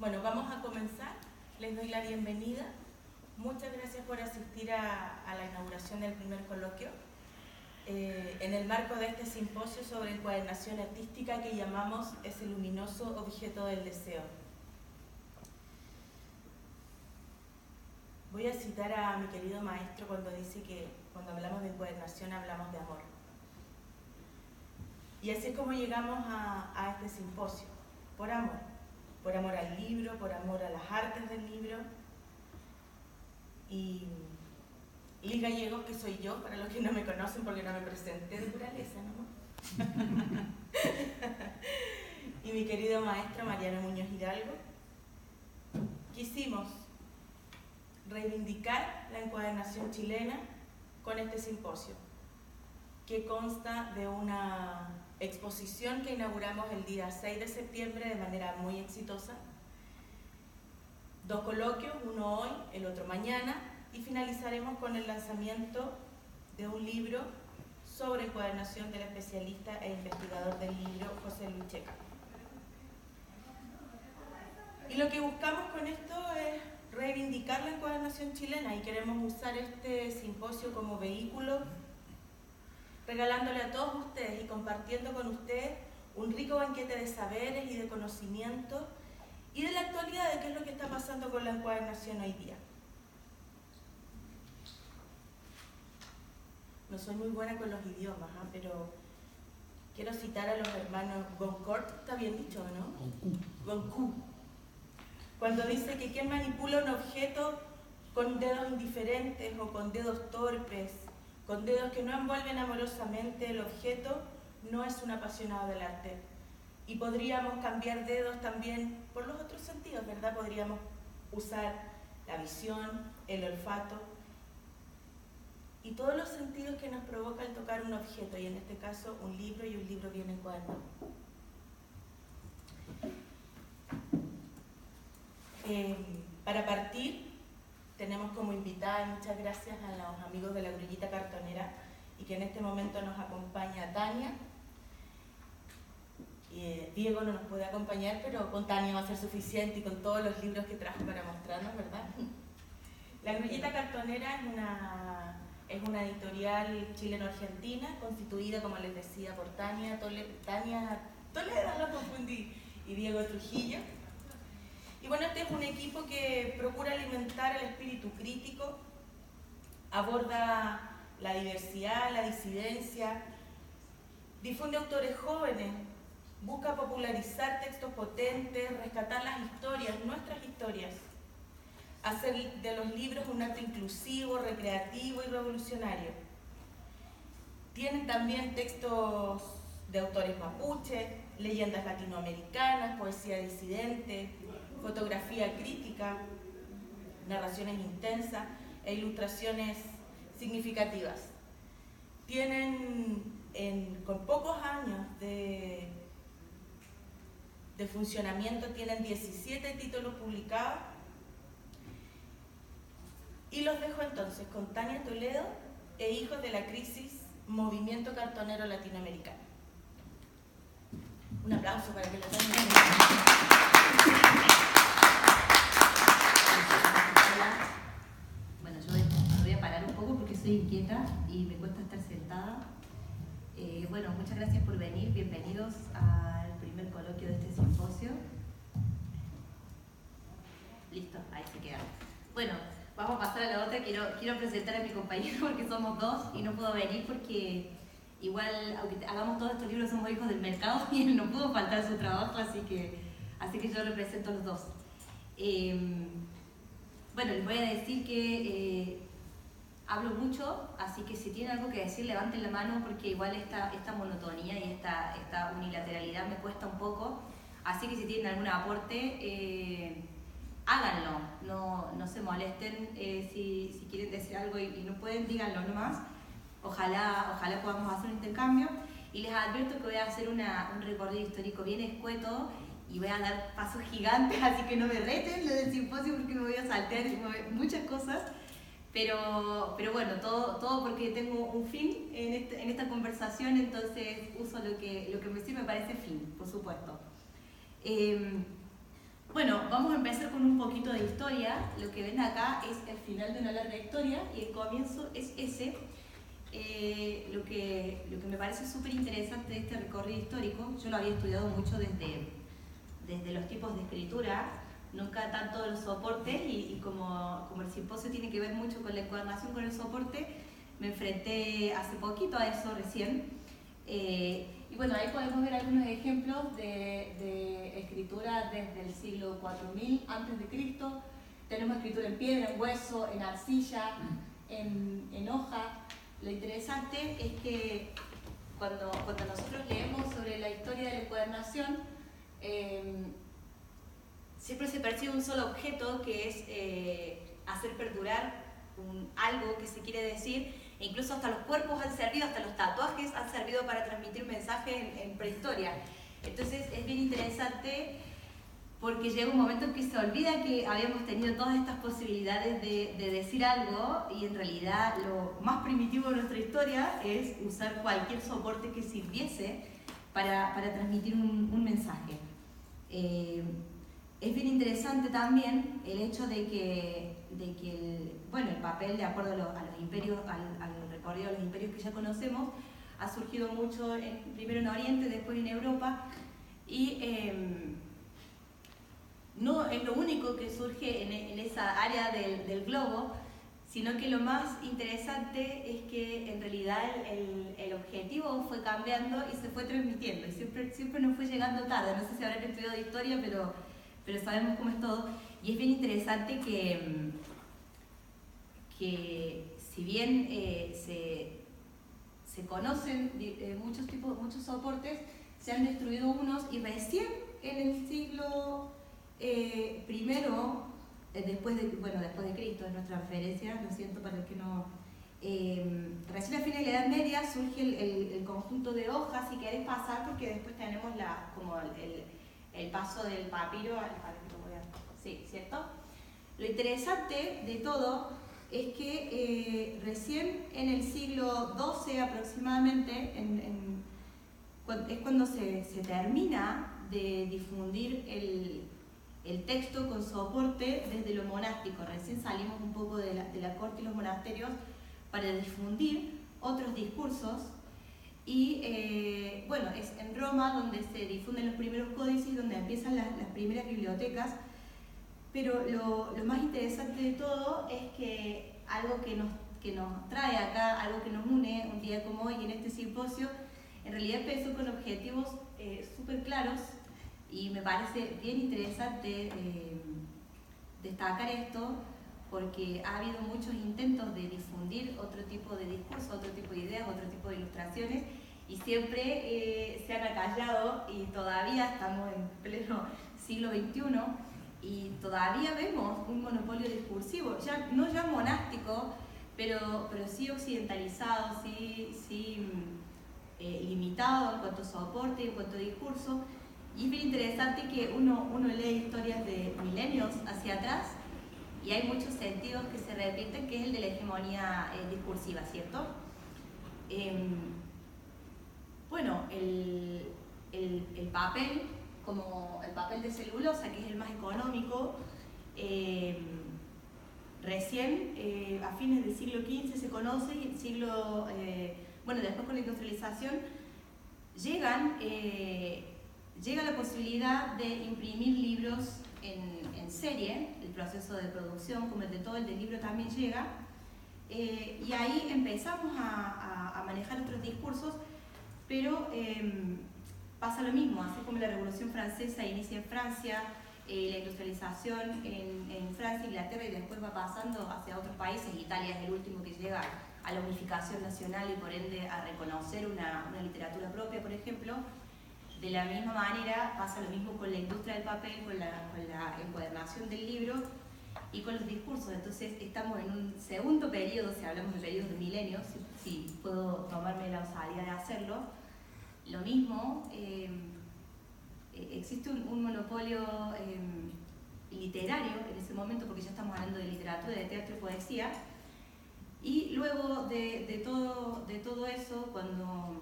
Bueno, vamos a comenzar. Les doy la bienvenida. Muchas gracias por asistir a la inauguración del primer coloquio en el marco de este simposio sobre encuadernación artística que llamamos Ese luminoso objeto del deseo. Voy a citar a mi querido maestro cuando dice que cuando hablamos de encuadernación hablamos de amor. Y así es como llegamos a este simposio, por amor al libro, por amor a las artes del libro. Y Liz Gallegos, que soy yo, para los que no me conocen porque no me presenté de pureza, ¿no? Y mi querido maestro Mariano Muñoz Hidalgo, quisimos reivindicar la encuadernación chilena con este simposio, que consta de una exposición que inauguramos el día 6 de septiembre de manera muy exitosa, 2 coloquios, uno hoy, el otro mañana, y finalizaremos con el lanzamiento de un libro sobre encuadernación del especialista e investigador del libro José Luis Checa. Y lo que buscamos con esto es reivindicar la encuadernación chilena y queremos usar este simposio como vehículo, regalándole a todos ustedes y compartiendo con ustedes un rico banquete de saberes y de conocimiento y de la actualidad de qué es lo que está pasando con la encuadernación hoy día. No soy muy buena con los idiomas, pero quiero citar a los hermanos Goncourt, está bien dicho, ¿no? Goncourt. Cuando dice que quien manipula un objeto con dedos indiferentes o con dedos torpes, con dedos que no envuelven amorosamente el objeto, no es un apasionado del arte. Y podríamos cambiar dedos también por los otros sentidos, ¿verdad? Podríamos usar la visión, el olfato y todos los sentidos que nos provoca el tocar un objeto, y en este caso un libro, y un libro bien encuadernado. Para partir, tenemos como invitada, y muchas gracias a los amigos de la Grullita Cartonera, y que en este momento nos acompaña Tania. Diego no nos puede acompañar, pero con Tania va a ser suficiente y con todos los libros que trajo para mostrarnos, ¿verdad? La Grullita Cartonera es una editorial chileno-argentina, constituida, como les decía, por Tania Toledo, lo confundí, y Diego Trujillo. Y bueno, este es un equipo que procura alimentar el espíritu crítico, aborda la diversidad, la disidencia, difunde autores jóvenes, busca popularizar textos potentes, rescatar las historias, nuestras historias, hacer de los libros un arte inclusivo, recreativo y revolucionario. Tienen también textos de autores mapuche, leyendas latinoamericanas, poesía disidente, fotografía crítica, narraciones intensas e ilustraciones significativas. Tienen, con pocos años de funcionamiento, tienen 17 títulos publicados. Y los dejo entonces con Tania Toledo e Hijos de la Crisis, Movimiento Cartonero Latinoamericano. Un aplauso para que lo tengan. Bueno, yo me voy a parar un poco porque soy inquieta y me cuesta estar sentada. Bueno, muchas gracias por venir, bienvenidos al primer coloquio de este simposio. Listo, ahí se queda. Bueno, vamos a pasar a la otra. Quiero presentar a mi compañero porque somos dos y no puedo venir porque igual, aunque hagamos todos estos libros, somos hijos del mercado y él no pudo faltar su trabajo, así que yo represento a los dos. Bueno, les voy a decir que hablo mucho, así que si tienen algo que decir, levanten la mano porque igual esta monotonía y esta unilateralidad me cuesta un poco. Así que si tienen algún aporte, háganlo, no se molesten. Si quieren decir algo y no pueden, díganlo nomás. Ojalá podamos hacer un intercambio. Y les advierto que voy a hacer un recorrido histórico bien escueto y voy a dar pasos gigantes, así que no me reten lo del simposio porque me voy a saltear muchas cosas. Pero bueno, todo porque tengo un fin en esta conversación, entonces uso lo que me sirve para ese fin, por supuesto. Bueno, vamos a empezar con un poquito de historia. Lo que ven acá es el final de una larga historia y el comienzo es ese. Lo que me parece súper interesante de este recorrido histórico, yo lo había estudiado mucho desde los tipos de escritura, nunca tanto los soportes, y como el simposio tiene que ver mucho con la encuadernación con el soporte, me enfrenté hace poquito a eso recién. Y bueno, ahí podemos ver algunos ejemplos de escritura desde el siglo 4000 a.C. Tenemos escritura en piedra, en hueso, en arcilla, en hoja. Lo interesante es que cuando nosotros leemos sobre la historia de la encuadernación, siempre se percibe un solo objeto, que es hacer perdurar algo que se quiere decir, e incluso hasta los cuerpos han servido, hasta los tatuajes han servido para transmitir un mensaje en prehistoria. Entonces es bien interesante porque llega un momento en que se olvida que habíamos tenido todas estas posibilidades de decir algo, y en realidad lo más primitivo de nuestra historia es usar cualquier soporte que sirviese para transmitir un mensaje. Es bien interesante también el hecho de que el papel, de acuerdo a los imperios, al recorrido de los imperios que ya conocemos, ha surgido mucho primero en Oriente, después en Europa, y no es lo único que surge en esa área del globo, sino que lo más interesante es que en realidad el objetivo fue cambiando y se fue transmitiendo, y siempre nos fue llegando tarde. No sé si habrán estudiado historia, pero sabemos cómo es todo, y es bien interesante que si bien se conocen muchos soportes, se han destruido unos, y recién en el siglo primero, después de Cristo, es nuestra referencia, lo siento para el que no... recién a fines de la Edad Media surge el conjunto de hojas. Si querés pasar, porque después tenemos el paso del papiro al sí, ¿cierto? Lo interesante de todo es que recién en el siglo XII aproximadamente es cuando se termina de difundir el texto con soporte desde lo monástico. Recién salimos un poco de la corte y los monasterios para difundir otros discursos, y es en Roma donde se difunden los primeros códices, donde empiezan las primeras bibliotecas. Pero lo más interesante de todo es que algo que nos trae acá, algo que nos une un día como hoy en este simposio, en realidad empezó con objetivos súper claros, y me parece bien interesante destacar esto, porque ha habido muchos intentos de difundir otro tipo de discurso, otro tipo de ideas, otro tipo de ilustraciones, y siempre se han acallado, y todavía estamos en pleno siglo XXI, y todavía vemos un monopolio discursivo, no ya monástico, pero sí occidentalizado, sí limitado en cuanto a soporte y en cuanto a discurso. Y es bien interesante que uno lee historias de milenios hacia atrás, y hay muchos sentidos que se repiten, que es el de la hegemonía discursiva, ¿cierto? El papel, como el papel de celulosa, que es el más económico, recién a fines del siglo XV se conoce, y después con la industrialización llega la posibilidad de imprimir libros en serie. El proceso de producción, como el de todo el del libro, también llega, y ahí empezamos a manejar otros discursos, pero pasa lo mismo, así como la Revolución Francesa inicia en Francia, la industrialización en Francia, Inglaterra, y después va pasando hacia otros países. Italia es el último que llega a la unificación nacional y por ende a reconocer una literatura propia, por ejemplo. De la misma manera pasa lo mismo con la industria del papel, con la encuadernación del libro y con los discursos. Entonces estamos en un segundo periodo, si hablamos de periodos de milenios, si puedo tomarme la osadía de hacerlo. Lo mismo, existe un monopolio literario en ese momento, porque ya estamos hablando de literatura, de teatro y poesía, y luego de todo eso, cuando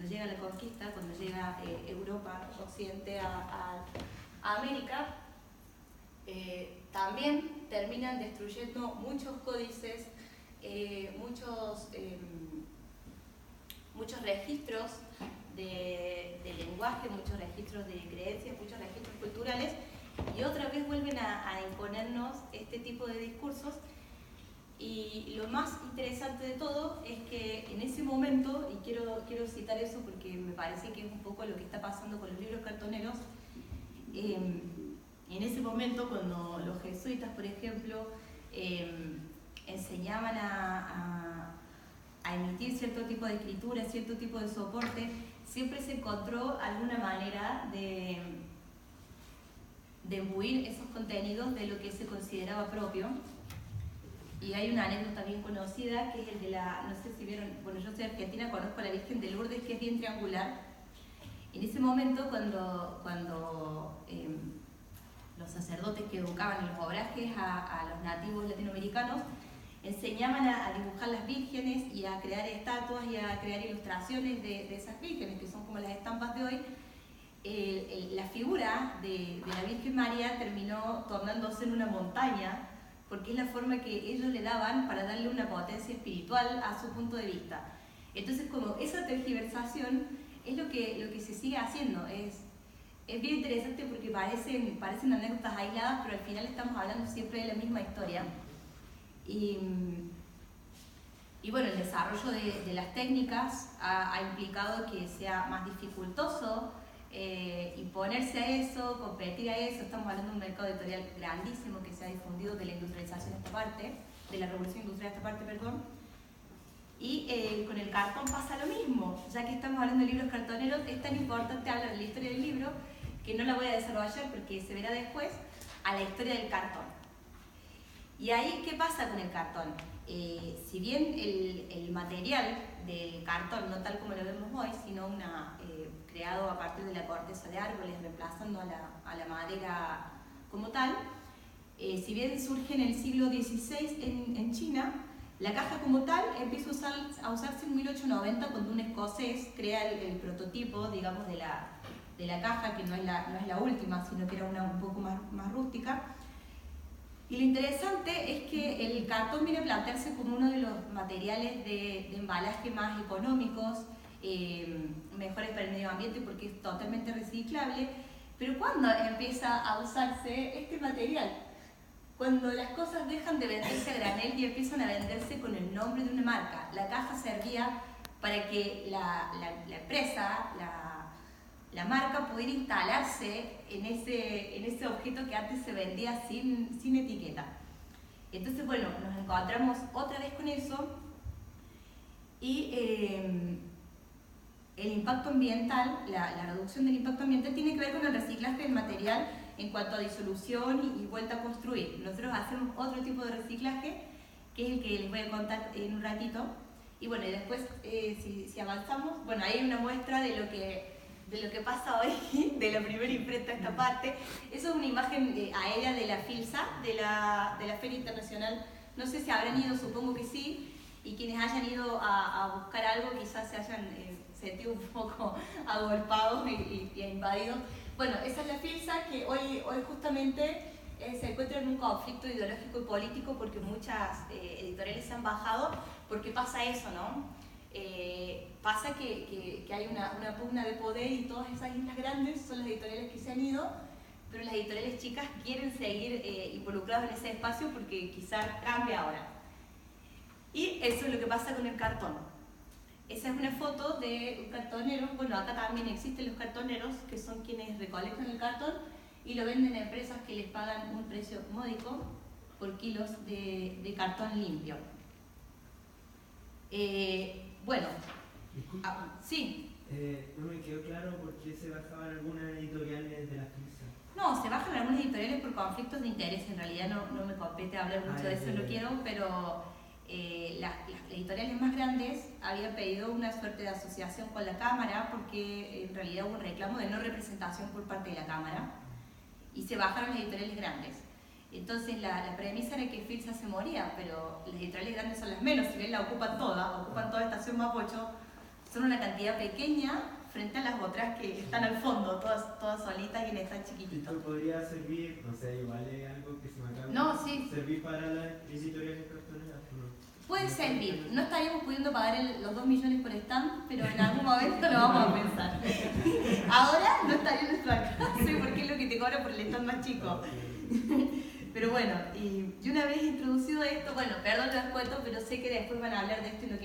llega la conquista, cuando llega Europa, Occidente a América, también terminan destruyendo muchos códices, muchos registros de lenguaje, muchos registros de creencias, muchos registros culturales, y otra vez vuelven a imponernos este tipo de discursos. Y lo más interesante de todo es que en ese momento, y quiero citar eso porque me parece que es un poco lo que está pasando con los libros cartoneros, en ese momento cuando los jesuitas, por ejemplo, enseñaban a emitir cierto tipo de escritura, cierto tipo de soporte, siempre se encontró alguna manera de imbuir esos contenidos de lo que se consideraba propio. Y hay una anécdota bien conocida que es el de no sé si vieron, bueno, yo soy argentina, conozco a la Virgen de Lourdes, que es bien triangular. En ese momento, cuando los sacerdotes que educaban en los obrajes a los nativos latinoamericanos enseñaban a dibujar las vírgenes y a crear estatuas y a crear ilustraciones de esas vírgenes, que son como las estampas de hoy, la figura de la Virgen María terminó tornándose en una montaña, porque es la forma que ellos le daban para darle una potencia espiritual a su punto de vista. Entonces, como esa tergiversación es lo que se sigue haciendo. Es bien interesante porque parecen anécdotas aisladas, pero al final estamos hablando siempre de la misma historia. Y bueno, el desarrollo de las técnicas ha implicado que sea más dificultoso imponerse a eso, competir a eso. Estamos hablando de un mercado editorial grandísimo que se ha difundido de la industrialización a esta parte, de la revolución industrial a esta parte, perdón. Y con el cartón pasa lo mismo. Ya que estamos hablando de libros cartoneros, es tan importante hablar de la historia del libro, que no la voy a desarrollar porque se verá después, a la historia del cartón. Y ahí, ¿qué pasa con el cartón? Si bien el material del cartón, no tal como lo vemos hoy, sino creado a partir de la corteza de árboles, reemplazando a la madera como tal, si bien surge en el siglo XVI en China, la caja como tal empieza a usarse en 1890 cuando un escocés crea el prototipo, digamos, de la caja, que no es la última, sino que era una un poco más rústica. Y lo interesante es que el cartón viene a plantearse como uno de los materiales de embalaje más económicos, mejores para el medio ambiente porque es totalmente reciclable. Pero ¿cuándo empieza a usarse este material? Cuando las cosas dejan de venderse a granel y empiezan a venderse con el nombre de una marca. La caja servía para que la empresa, la marca pudiera instalarse en ese objeto que antes se vendía sin etiqueta. Entonces, bueno, nos encontramos otra vez con eso y el impacto ambiental, la reducción del impacto ambiental tiene que ver con el reciclaje del material en cuanto a disolución y vuelta a construir. Nosotros hacemos otro tipo de reciclaje, que es el que les voy a contar en un ratito. Y bueno, y después, si avanzamos, bueno, ahí hay una muestra de lo que pasa hoy, de la primera imprenta esta parte. Eso es una imagen aérea de la FILSA, de la Feria Internacional. No sé si habrán ido, supongo que sí, y quienes hayan ido a buscar algo quizás se hayan sentido un poco agolpados y invadidos. Bueno, esa es la FILSA, que hoy justamente se encuentra en un conflicto ideológico y político porque muchas editoriales se han bajado, porque pasa eso, ¿no? Pasa que hay una pugna de poder y todas esas islas grandes son las editoriales que se han ido, pero las editoriales chicas quieren seguir involucradas en ese espacio porque quizás cambie ahora. Y eso es lo que pasa con el cartón. Esa es una foto de un cartonero. Bueno, acá también existen los cartoneros, que son quienes recolectan el cartón y lo venden a empresas que les pagan un precio módico por kilos de cartón limpio. Bueno, sí. No me quedó claro por qué se bajaban algunas editoriales de la FILSA. No, se bajan algunas editoriales por conflictos de interés. En realidad no me compete hablar mucho de eso, no quiero, pero las editoriales más grandes habían pedido una suerte de asociación con la Cámara porque en realidad hubo un reclamo de no representación por parte de la Cámara y se bajaron las editoriales grandes. Entonces la premisa era que FILSA se moría, pero las editoriales grandes son las menos, si bien la ocupan toda Estación Mapocho, son una cantidad pequeña frente a las otras que están al fondo, todas solitas y en esta chiquitito. Esto podría servir, no sé, igual es algo que se me acaba No, sí. servir para las editoriales cartoneras. Puede servir, no estaríamos pudiendo pagar los 2 millones por stand, pero en algún momento lo vamos a pensar. Ahora no estaría en nuestro alcance porque es lo que te cobra por el stand más chico. Pero bueno, y una vez introducido esto, bueno, perdón los cuentos, pero sé que después van a hablar de esto y no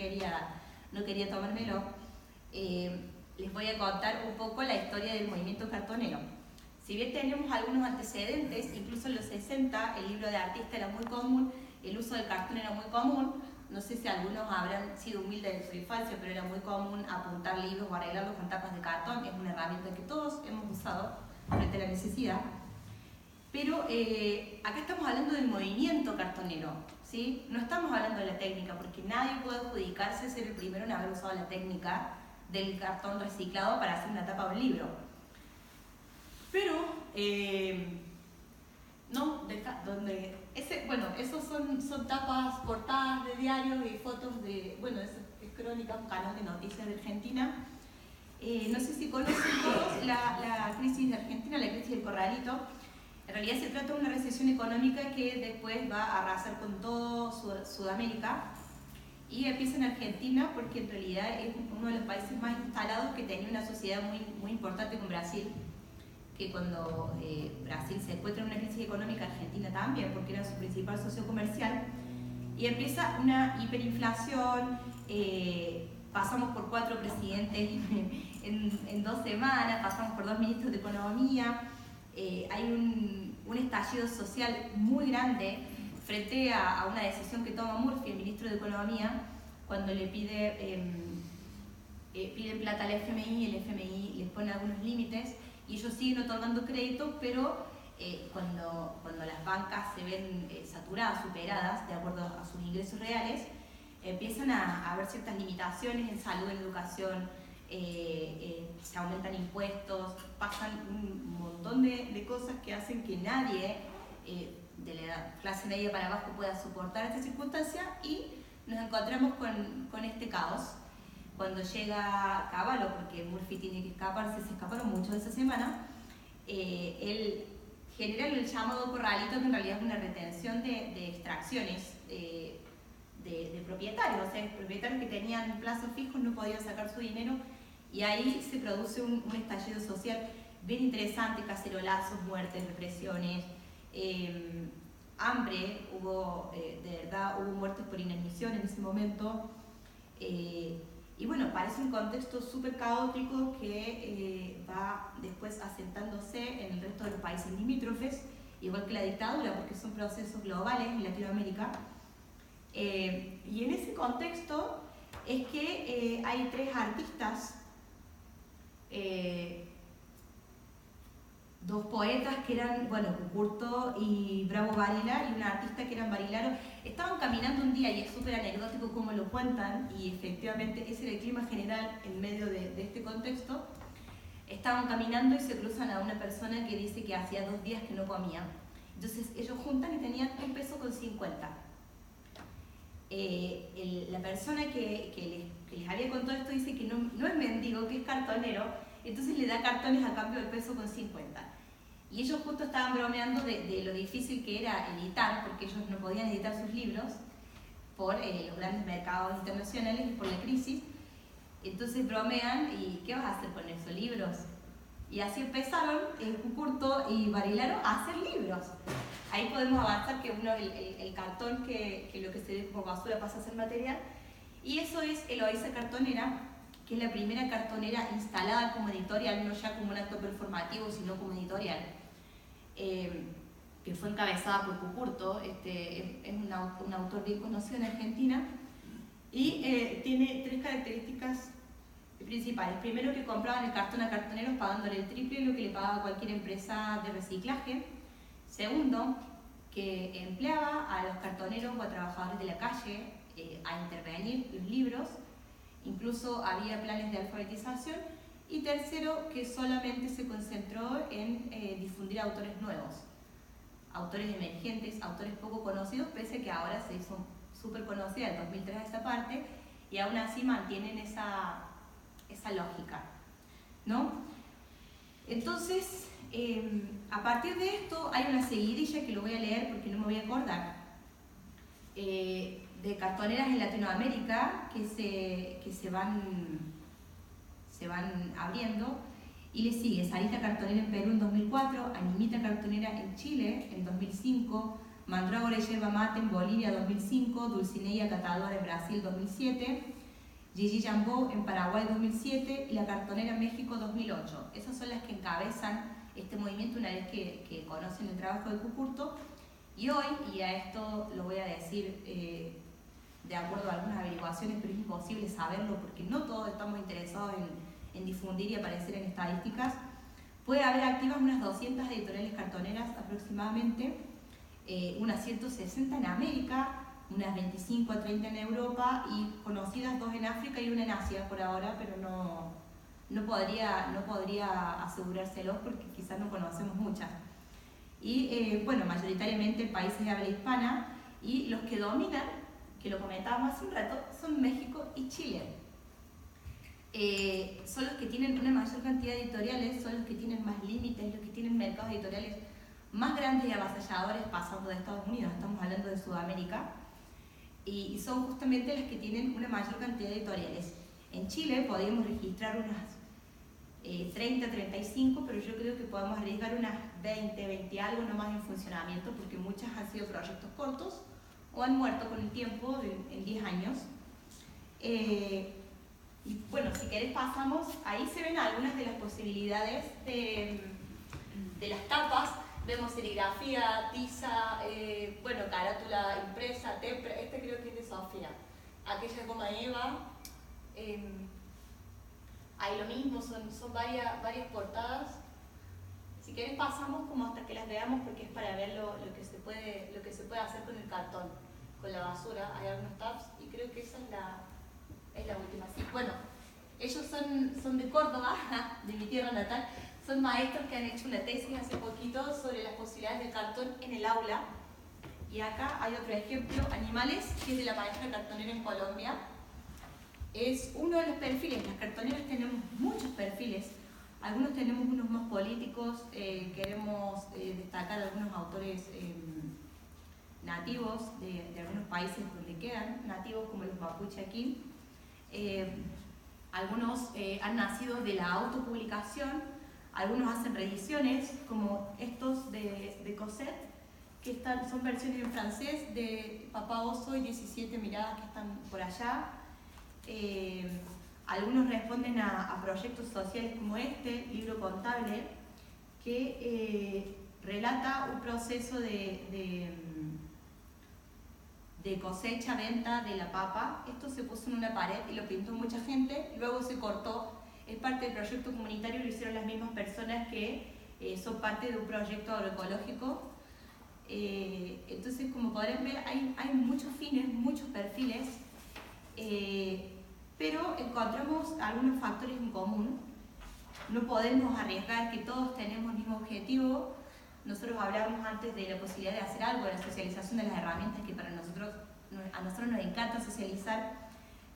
quería tomármelo. Les voy a contar un poco la historia del movimiento cartonero. Si bien tenemos algunos antecedentes, incluso en los 60 el libro de artista era muy común, el uso del cartón era muy común. No sé si algunos habrán sido humildes en su infancia, pero era muy común apuntar libros o arreglarlos con tapas de cartón. Es una herramienta que todos hemos usado frente a la necesidad. Pero acá estamos hablando del movimiento cartonero, ¿sí? No estamos hablando de la técnica, porque nadie puede adjudicarse ser el primero en haber usado la técnica del cartón reciclado para hacer una tapa de un libro. Pero, no, esos son tapas, portadas de diarios y fotos de, bueno, es crónica, un canal de noticias de Argentina. No sé si conocen todos la crisis de Argentina, la crisis del corralito. En realidad se trata de una recesión económica que después va a arrasar con todo Sudamérica y empieza en Argentina porque en realidad es uno de los países más instalados que tenía una sociedad muy importante con Brasil, que cuando Brasil se encuentra en una crisis económica, Argentina también, porque era su principal socio comercial, y empieza una hiperinflación, pasamos por 4 presidentes en 2 semanas, pasamos por 2 ministros de Economía, hay un estallido social muy grande frente a una decisión que toma Murphy, el ministro de Economía, cuando le piden plata al FMI, el FMI les pone algunos límites y ellos siguen otorgando créditos, pero cuando las bancas se ven saturadas, superadas, de acuerdo a sus ingresos reales, empiezan a haber ciertas limitaciones en salud, en educación, se aumentan impuestos, pasan un montón de cosas que hacen que nadie de la clase media para abajo pueda soportar esta circunstancia y nos encontramos con este caos. Cuando llega Cavallo, porque Murphy tiene que escaparse, se escaparon mucho de esa semana, él genera el llamado corralito, que en realidad es una retención de extracciones de propietarios, o sea, propietarios que tenían plazos fijos no podían sacar su dinero y ahí se produce un estallido social bien interesante, cacerolazos, muertes, represiones, hambre, de verdad hubo muertes por inanición en ese momento. Y bueno, parece un contexto súper caótico que va después asentándose en el resto de los países limítrofes, igual que la dictadura, porque son procesos globales en Latinoamérica. Y en ese contexto es que hay 3 artistas, 2 poetas que eran, bueno, Cucurto y Bravo Varela, y una artista que eran Barilaro, estaban caminando un día, y es súper anecdótico como lo cuentan, y efectivamente ese era el clima general en medio de este contexto. Estaban caminando y se cruzan a una persona que dice que hacía 2 días que no comía. Entonces ellos juntan y tenían $1.50. La persona que les había contado esto dice que no es mendigo, que es cartonero, entonces le da cartones a cambio del $1.50. Y ellos justo estaban bromeando de lo difícil que era editar, porque ellos no podían editar sus libros por los grandes mercados internacionales y por la crisis. Entonces bromean, ¿y qué vas a hacer con esos libros? Y así empezaron Cucurto y Barilaro a hacer libros. Ahí podemos avanzar que el cartón, que lo que se ve como basura pasa a ser material. Y eso es Eloísa Cartonera, que es la primera cartonera instalada como editorial, no ya como un acto performativo, sino como editorial, que fue encabezada por Cucurto, es un autor bien conocido en Argentina, y tiene 3 características principales. Primero, que compraban el cartón a cartoneros pagándole el triple de lo que le pagaba cualquier empresa de reciclaje. Segundo, que empleaba a los cartoneros o a trabajadores de la calle a intervenir los libros, incluso había planes de alfabetización. Y tercero, que solamente se concentró en difundir autores nuevos, autores emergentes, autores poco conocidos, pese a que ahora se hizo súper conocida en 2003 esta parte, y aún así mantienen esa lógica. ¿no? Entonces, a partir de esto hay una seguidilla que lo voy a leer porque no me voy a acordar, de cartoneras en Latinoamérica que se van abriendo, y le sigue Sarita Cartonera en Perú en 2004, Animita Cartonera en Chile en 2005, Mandrágora y Yerba Mate en Bolivia 2005, Dulcinea Catadora en Brasil 2007, Gigi Jambó en Paraguay 2007 y La Cartonera en México 2008. Esas son las que encabezan este movimiento una vez que conocen el trabajo de Cucurto. Y hoy, y a esto lo voy a decir de acuerdo a algunas averiguaciones, pero es imposible saberlo porque no todos estamos interesados en difundir y aparecer en estadísticas, puede haber activas unas 200 editoriales cartoneras aproximadamente, unas 160 en América, unas 25 a 30 en Europa y conocidas 2 en África y una en Asia por ahora, pero no podría asegurárselos porque quizás no conocemos muchas. Y bueno, mayoritariamente países de habla hispana, y los que dominan, que lo comentábamos hace un rato, son México y Chile. Son los que tienen una mayor cantidad de editoriales, son los que tienen más límites, los que tienen mercados editoriales más grandes y avasalladores pasando de Estados Unidos, estamos hablando de Sudamérica, y son justamente las que tienen una mayor cantidad de editoriales. En Chile podríamos registrar unas 30, 35, pero yo creo que podemos arriesgar unas 20 algo nomás en funcionamiento, porque muchas han sido proyectos cortos o han muerto con el tiempo en 10 años. Y bueno, si querés pasamos, ahí se ven algunas de las posibilidades de las tapas. Vemos serigrafía, tiza, bueno, carátula impresa, tempra, este creo que es de Sofía, aquella goma Eva, ahí lo mismo, son varias portadas. Si querés pasamos como hasta que las veamos porque es para ver lo que se puede hacer con el cartón, con la basura. Hay algunos tabs y creo que esa es la última. Sí, bueno, ellos son de Córdoba, de mi tierra natal. Son maestros que han hecho una tesis hace poquito sobre las posibilidades del cartón en el aula. Y acá hay otro ejemplo, Animales, que es de la maestra cartonera en Colombia. Es uno de los perfiles. Las cartoneras tenemos muchos perfiles. Algunos tenemos unos más políticos. Queremos destacar algunos autores nativos de algunos países donde quedan nativos, como los mapuche aquí. Algunos han nacido de la autopublicación. Algunos hacen reediciones, como estos de Cosette, que son versiones en francés de Papá Oso y 17 miradas que están por allá. Algunos responden a proyectos sociales como este, Libro Contable, que relata un proceso de cosecha, venta de la papa. Esto se puso en una pared y lo pintó mucha gente, luego se cortó. Es parte del proyecto comunitario, lo hicieron las mismas personas que son parte de un proyecto agroecológico. Entonces, como podrán ver, hay muchos fines, muchos perfiles, pero encontramos algunos factores en común. No podemos arriesgar que todos tenemos el mismo objetivo. Nosotros hablábamos antes de la posibilidad de hacer algo, de la socialización de las herramientas, que a nosotros nos encanta socializar,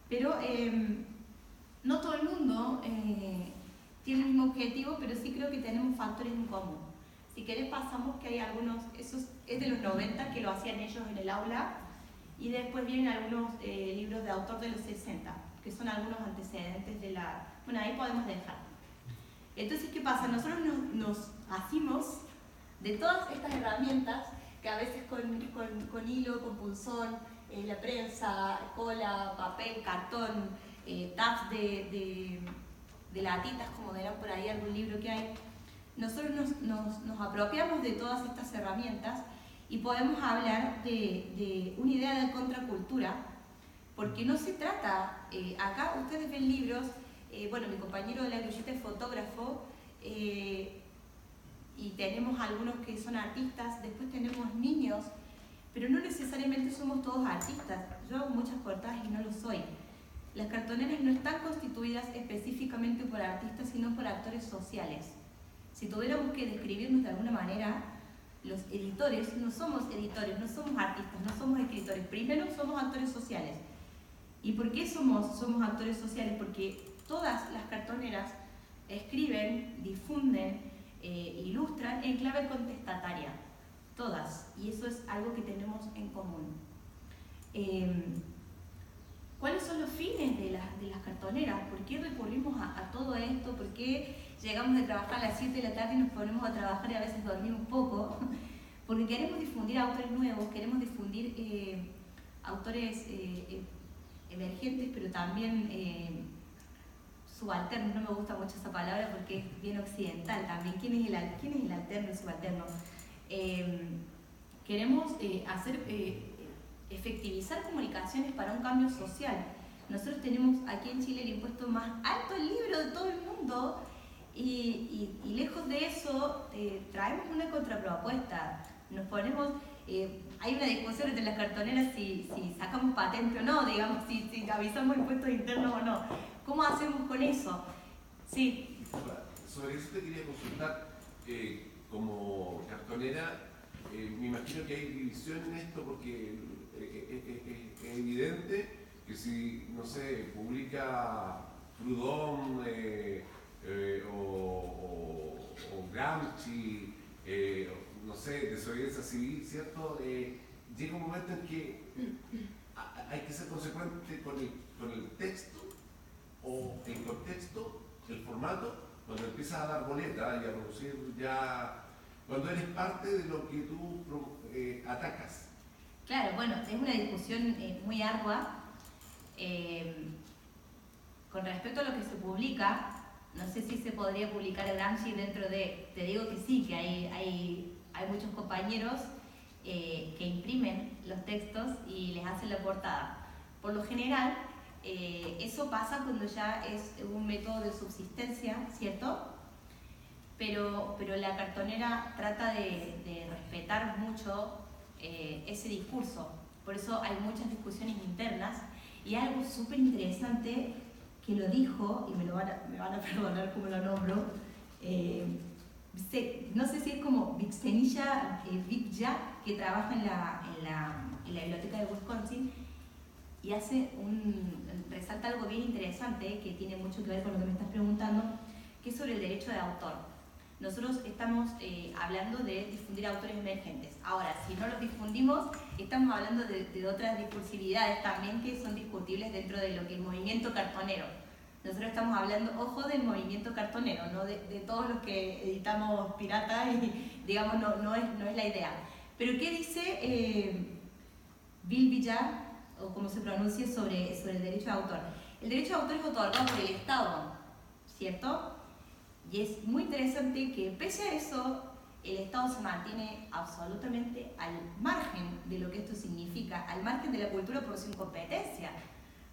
pero no todo el mundo tiene el mismo objetivo, pero sí creo que tenemos factores en común. Si querés pasamos que hay algunos, eso es de los 90 que lo hacían ellos en el aula, y después vienen algunos libros de autor de los 60, que son algunos antecedentes de la... Bueno, ahí podemos dejar. Entonces, ¿qué pasa? Nosotros nos hacemos de todas estas herramientas, que a veces con hilo, con punzón, la prensa, cola, papel, cartón, tabs de latitas, como verán por ahí algún libro que hay, nosotros nos apropiamos de todas estas herramientas y podemos hablar de una idea de contracultura, porque no se trata, acá ustedes ven libros, bueno, mi compañero de la grullita es fotógrafo, y tenemos algunos que son artistas, después tenemos niños, pero no necesariamente somos todos artistas. Yo hago muchas portadas y no lo soy. Las cartoneras no están constituidas específicamente por artistas, sino por actores sociales. Si tuviéramos que describirnos de alguna manera, los editores no somos editores, no somos artistas, no somos escritores. Primero somos actores sociales. ¿Y por qué somos actores sociales? Porque todas las cartoneras escriben, difunden, ilustran en clave contestataria, todas, y eso es algo que tenemos en común. ¿Cuáles son los fines de las cartoneras? ¿Por qué recurrimos a todo esto? ¿Por qué llegamos de trabajar a las 7 de la tarde y nos ponemos a trabajar y a veces dormimos poco? Porque queremos difundir autores nuevos, queremos difundir autores emergentes, pero también subalternos. No me gusta mucho esa palabra porque es bien occidental también. ¿Quién es el alterno, el subalterno? Queremos efectivizar comunicaciones para un cambio social. Nosotros tenemos aquí en Chile el impuesto más alto al libro de todo el mundo y lejos de eso traemos una contrapropuesta. Nos ponemos, hay una discusión entre las cartoneras si sacamos patente o no, digamos, si avisamos impuestos internos o no. ¿Cómo hacemos con eso? Sí. Sobre eso te quería consultar, como cartonera, me imagino que hay división en esto porque es evidente que si, no sé, publica Proudhon o Gramsci, no sé, desobediencia civil, ¿cierto? Llega un momento en que hay que ser consecuente con el texto o el contexto, el formato, cuando empiezas a dar boleta y a producir ya, cuando eres parte de lo que tú atacas. Claro, bueno, es una discusión muy ardua. Con respecto a lo que se publica, no sé si se podría publicar el Gramsci dentro de, te digo que sí, que hay muchos compañeros que imprimen los textos y les hacen la portada. Por lo general, eso pasa cuando ya es un método de subsistencia, ¿cierto? Pero la cartonera trata de respetar mucho ese discurso. Por eso hay muchas discusiones internas y algo súper interesante que lo dijo, y me van a perdonar como lo nombro, no sé si es como Vixenilla Vipja, que trabaja en la biblioteca de Wisconsin, y resalta algo bien interesante que tiene mucho que ver con lo que me estás preguntando, que es sobre el derecho de autor. Nosotros estamos hablando de difundir autores emergentes. Ahora, si no los difundimos, estamos hablando de otras discursividades también que son discutibles dentro de lo que es el movimiento cartonero. Nosotros estamos hablando, ojo, del movimiento cartonero, no de todos los que editamos pirata y, digamos, no es la idea. Pero ¿qué dice Bill Villar, o como se pronuncia, sobre el derecho de autor? El derecho de autor es otorgado por el Estado, ¿cierto? Y es muy interesante que pese a eso, el Estado se mantiene absolutamente al margen de lo que esto significa, al margen de la cultura por su incompetencia,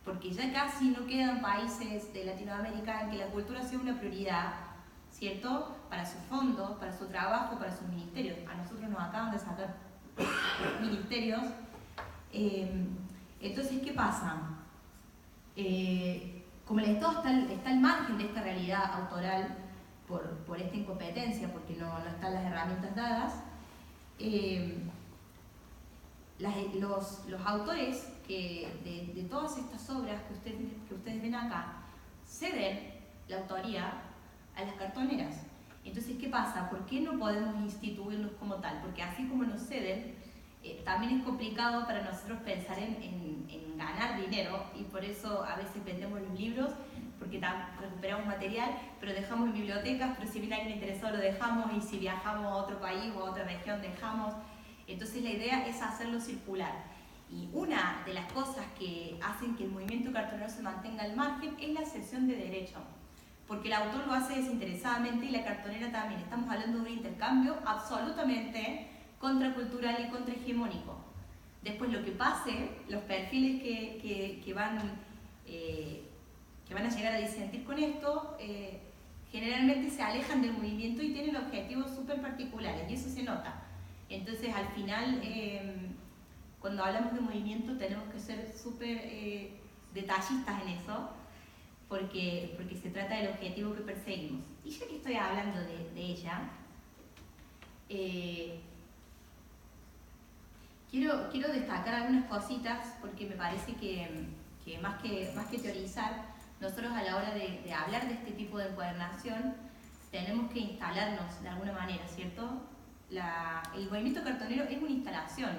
porque ya casi no quedan países de Latinoamérica en que la cultura sea una prioridad, ¿cierto? Para sus fondos, para su trabajo, para sus ministerios. A nosotros nos acaban de sacar ministerios. Entonces, ¿qué pasa? Como el Estado está al margen de esta realidad autoral, por esta incompetencia, porque no están las herramientas dadas, los autores de todas estas obras que ustedes ven acá ceden la autoría a las cartoneras. Entonces, ¿qué pasa? ¿Por qué no podemos instituirlos como tal? Porque así como nos ceden, también es complicado para nosotros pensar en ganar dinero, y por eso a veces vendemos los libros, porque recuperamos material, pero dejamos en bibliotecas, pero si viene alguien interesado lo dejamos, y si viajamos a otro país o a otra región dejamos. Entonces la idea es hacerlo circular. Y una de las cosas que hacen que el movimiento cartonero se mantenga al margen es la cesión de derecho, porque el autor lo hace desinteresadamente y la cartonera también. Estamos hablando de un intercambio absolutamente contracultural y contrahegemónico. Después lo que pase, los perfiles que van a llegar a disentir con esto, generalmente se alejan del movimiento y tienen objetivos súper particulares, y eso se nota. Entonces, al final, cuando hablamos de movimiento, tenemos que ser súper detallistas en eso, porque se trata del objetivo que perseguimos. Y ya que estoy hablando de ella, quiero destacar algunas cositas, porque me parece que más que teorizar, nosotros a la hora de hablar de este tipo de encuadernación tenemos que instalarnos de alguna manera, ¿cierto? El movimiento cartonero es una instalación.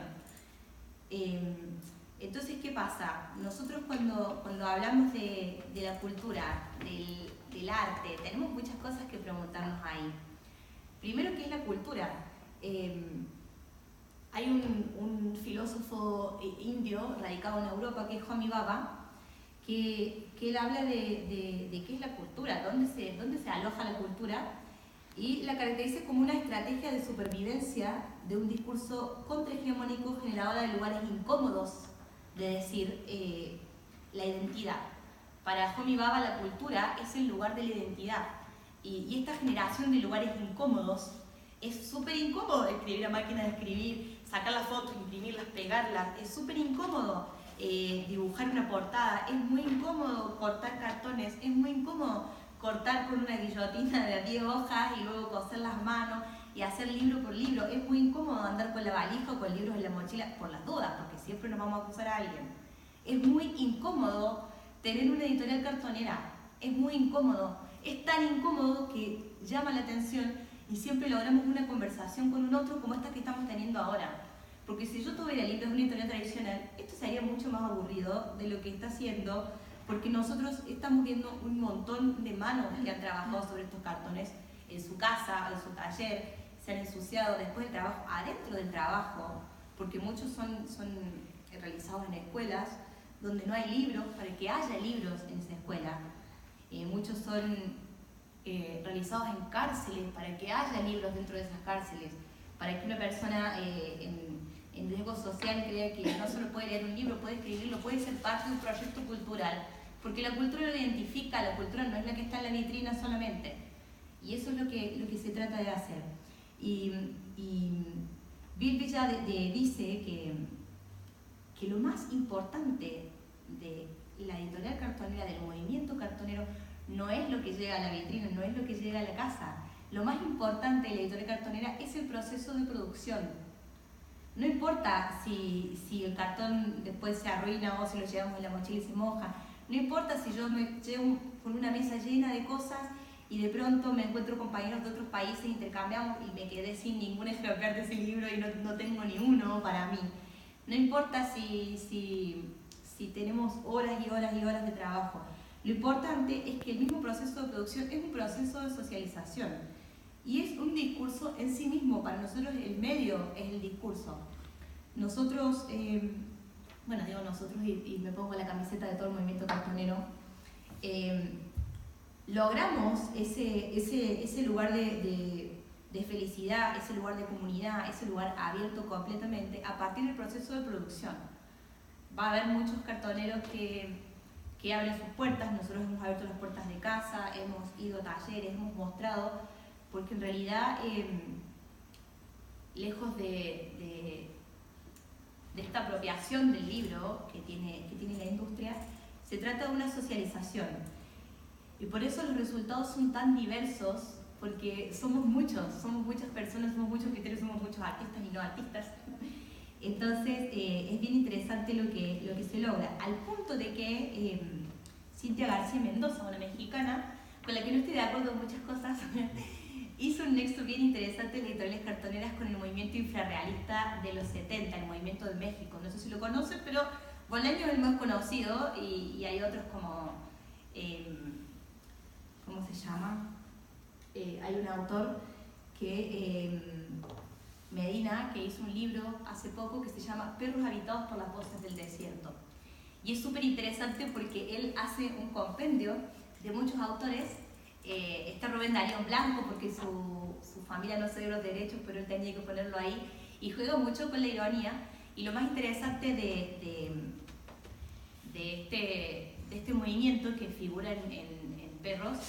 Entonces, ¿qué pasa? Nosotros cuando hablamos de la cultura, del arte, tenemos muchas cosas que preguntarnos ahí. Primero, ¿qué es la cultura? Hay un filósofo indio radicado en Europa, que es Homi Bhabha, que él habla de qué es la cultura, dónde se aloja la cultura, y la caracteriza como una estrategia de supervivencia de un discurso contrahegemónico generador de lugares incómodos de decir la identidad. Para Homi Bhabha la cultura es el lugar de la identidad, y esta generación de lugares incómodos es súper incómodo. Escribir a máquina de escribir, sacar las fotos, imprimirlas, pegarlas, es súper incómodo. Dibujar una portada es muy incómodo, cortar cartones es muy incómodo, cortar con una guillotina de 10 hojas y luego coser las manos y hacer libro por libro es muy incómodo. Andar con la valija o con libros en la mochila por las dudas, porque siempre nos vamos a acusar a alguien. Es muy incómodo tener una editorial cartonera, es muy incómodo, es tan incómodo que llama la atención y siempre logramos una conversación con un otro como esta que estamos teniendo ahora. Porque si yo tuviera libros de una editorial tradicional, esto sería mucho más aburrido de lo que está haciendo, porque nosotros estamos viendo un montón de manos que han trabajado sobre estos cartones en su casa, en su taller, se han ensuciado después del trabajo, adentro del trabajo, porque muchos son realizados en escuelas donde no hay libros, para que haya libros en esa escuela. Muchos son realizados en cárceles, para que haya libros dentro de esas cárceles, para que una persona en riesgo social crea que no solo puede leer un libro, puede escribirlo, puede ser parte de un proyecto cultural, porque la cultura lo identifica, la cultura no es la que está en la vitrina solamente, y eso es lo que se trata de hacer. Y Bill Villa dice que lo más importante de la editorial cartonera, del movimiento cartonero, no es lo que llega a la vitrina, no es lo que llega a la casa. Lo más importante de la editorial cartonera es el proceso de producción. No importa si el cartón después se arruina o si lo llevamos en la mochila y se moja. No importa si yo me llevo con una mesa llena de cosas y de pronto me encuentro compañeros de otros países, intercambiamos y me quedé sin ningún ejemplar de ese libro y no tengo ni uno para mí. No importa si tenemos horas y horas y horas de trabajo. Lo importante es que el mismo proceso de producción es un proceso de socialización y es un discurso en sí mismo. Para nosotros el medio es el discurso. Nosotros, bueno, digo nosotros y me pongo la camiseta de todo el movimiento cartonero, logramos ese lugar de felicidad, ese lugar de comunidad, ese lugar abierto completamente a partir del proceso de producción. Va a haber muchos cartoneros que abren sus puertas. Nosotros hemos abierto las puertas de casa, hemos ido a talleres, hemos mostrado, porque en realidad, lejos de esta apropiación del libro que tiene la industria, se trata de una socialización. Y por eso los resultados son tan diversos, porque somos muchas personas, somos muchos criterios, somos muchos artistas y no artistas. Entonces es bien interesante lo que se logra, al punto de que Cintia García Mendoza, una mexicana, con la que no estoy de acuerdo en muchas cosas, hizo un nexo bien interesante de editoriales cartoneras con el movimiento infrarrealista de los 70, el movimiento de México. No sé si lo conocen, pero Bolaño es el más conocido y hay otros como, ¿cómo se llama? Hay un autor que, Medina, que hizo un libro hace poco que se llama Perros habitados por las voces del desierto. Y es súper interesante porque él hace un compendio de muchos autores. Está Rubén Darío Blanco porque su familia no cedió los derechos, pero él tenía que ponerlo ahí. Y juega mucho con la ironía. Y lo más interesante de este movimiento que figura en Perros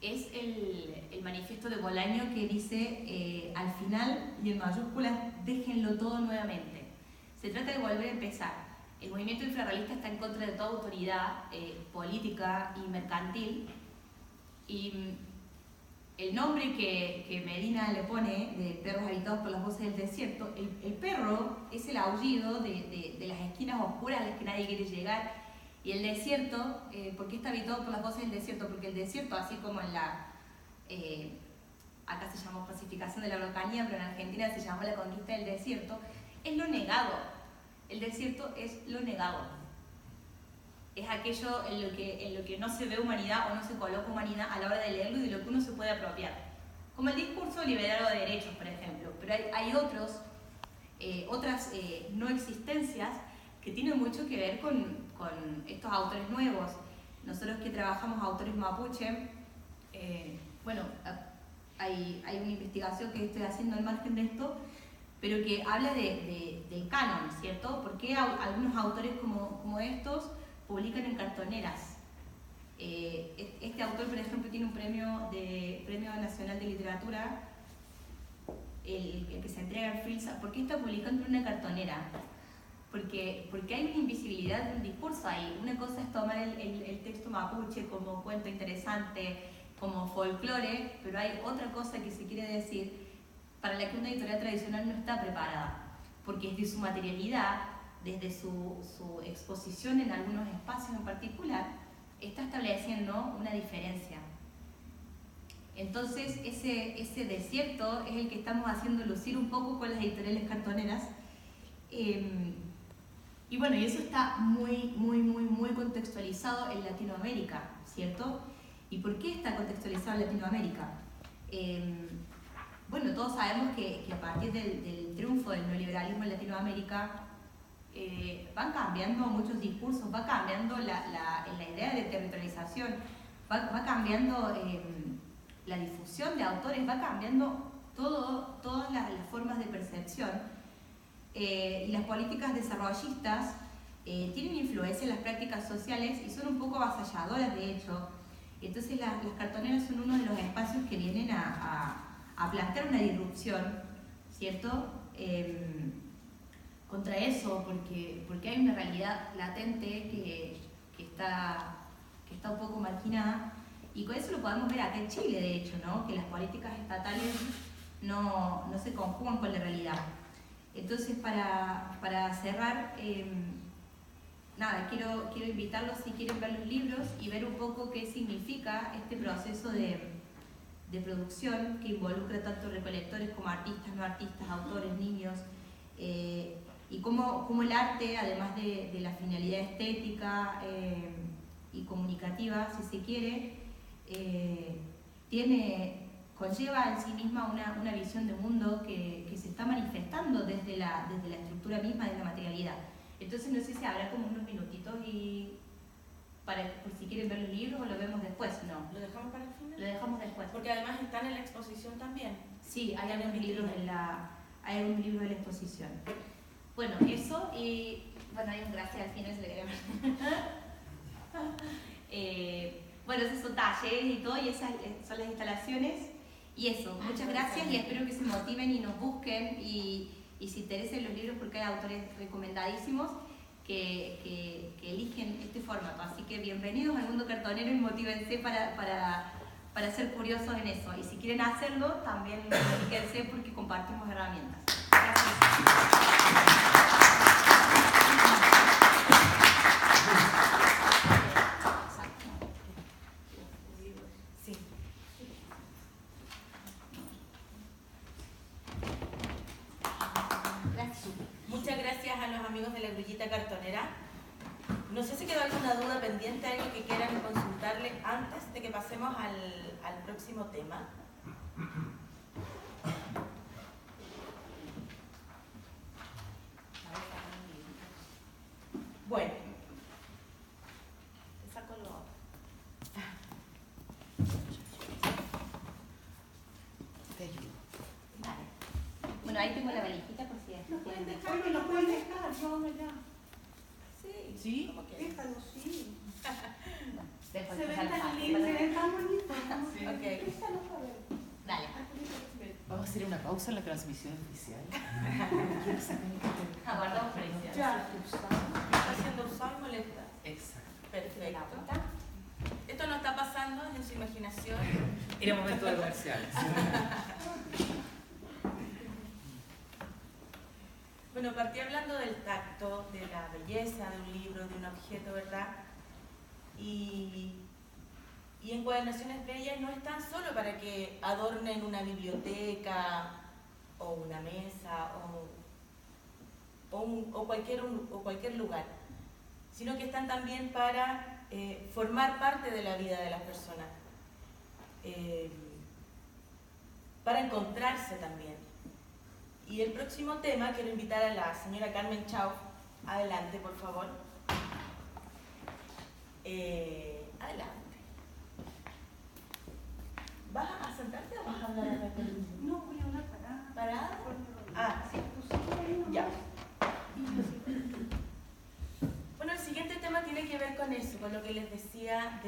es el manifiesto de Bolaño, que dice al final, y en mayúsculas, déjenlo todo nuevamente. Se trata de volver a empezar. El movimiento infrarrealista está en contra de toda autoridad política y mercantil, y el nombre que Medina le pone de Perros habitados por las voces del desierto, el perro es el aullido de las esquinas oscuras a las que nadie quiere llegar, Y el desierto, ¿por qué está habitado por las voces del desierto? Porque el desierto, así como en la... acá se llamó pacificación de la Araucanía, pero en Argentina se llamó la conquista del desierto, es lo negado. El desierto es lo negado. Es aquello en lo que no se ve humanidad o no se coloca humanidad a la hora de leerlo y de lo que uno se puede apropiar. Como el discurso liberal de derechos, por ejemplo. Pero hay otras no existencias que tienen mucho que ver con estos autores nuevos. Nosotros que trabajamos autores mapuche, bueno, hay una investigación que estoy haciendo al margen de esto, pero que habla del canon, ¿cierto? ¿Por qué algunos autores como estos publican en cartoneras? Este autor, por ejemplo, tiene un premio nacional de literatura, el que se entrega en Filsa. ¿Por qué está publicando en una cartonera? Porque hay una invisibilidad del discurso ahí. Una cosa es tomar el texto mapuche como cuento interesante, como folclore, pero hay otra cosa que se quiere decir para la que una editorial tradicional no está preparada, porque desde su materialidad, desde su exposición en algunos espacios en particular, está estableciendo una diferencia. Entonces ese desierto es el que estamos haciendo lucir un poco con las editoriales cartoneras. Y bueno, y eso está muy contextualizado en Latinoamérica, ¿cierto? ¿Y por qué está contextualizado en Latinoamérica? Bueno, todos sabemos que a partir del triunfo del neoliberalismo en Latinoamérica van cambiando muchos discursos, va cambiando la idea de territorialización, va cambiando la difusión de autores, va cambiando todas las formas de percepción. Y las políticas desarrollistas tienen influencia en las prácticas sociales y son un poco avasalladoras, de hecho. Entonces las cartoneras son uno de los espacios que vienen a plantear una disrupción, ¿cierto? Contra eso, porque hay una realidad latente que está un poco marginada, y con eso lo podemos ver acá en Chile, de hecho, ¿no? Que las políticas estatales no se conjugan con la realidad. Entonces, para cerrar, nada, quiero invitarlos, si quieren, ver los libros y ver un poco qué significa este proceso de producción que involucra tanto recolectores como artistas, no artistas, autores, niños, y cómo el arte, además de la finalidad estética y comunicativa, si se quiere, conlleva en sí misma una visión de mundo que se está manifestando desde la estructura misma de la materialidad. Entonces no sé si habrá como unos minutitos y por si quieren ver los libros o lo vemos después, ¿no? ¿Lo dejamos para el final? Lo dejamos después. Porque además están en la exposición también. Sí, hay algunos libros de la exposición. Bueno, eso, y bueno, hay un gracias al final, se le queremos. Bueno, esos son talleres y todo, y esas son las instalaciones. Y eso, muchas gracias y espero que se motiven y nos busquen y se interesen los libros, porque hay autores recomendadísimos que eligen este formato. Así que bienvenidos al mundo cartonero y motívense para ser curiosos en eso. Y si quieren hacerlo, también motívense porque compartimos herramientas. Gracias. Muchas gracias a los amigos de la Grullita Cartonera. No sé si quedó alguna duda pendiente, algo que quieran consultarle antes de que pasemos al próximo tema. Bueno, te saco lo... Te ayudo. Vale. Bueno, ahí tengo la valijita por si es. Lo pueden dejar, yo allá. Sí. ¿Sí? ¿Cómo que? Déjalo, sí. Después Se te ven sale tan fácil. lindos, se ven tan bonitos. Sí. Ok. Déjalo saber. Dale. Vamos a hacer una pausa en la transmisión oficial. Aguardamos precio. Ya. Está siendo usado y molesta. Exacto. Perfecto. Esto no está pasando, es en su imaginación. Era momento de comerciales. Bueno, partí hablando del tacto, de la belleza de un libro, de un objeto, ¿verdad? Y Encuadernaciones Bellas no están solo para que adornen una biblioteca o una mesa o cualquier lugar, sino que están también para formar parte de la vida de las personas, para encontrarse también. Y el próximo tema, quiero invitar a la señora Carmen Chau. Adelante, por favor. Adelante. ¿Vas a sentarte o vas a hablar acá? No, voy a hablar parada. ¿Parada? Ah, sí. Ya. Bueno, el siguiente tema tiene que ver con eso, con lo que les decía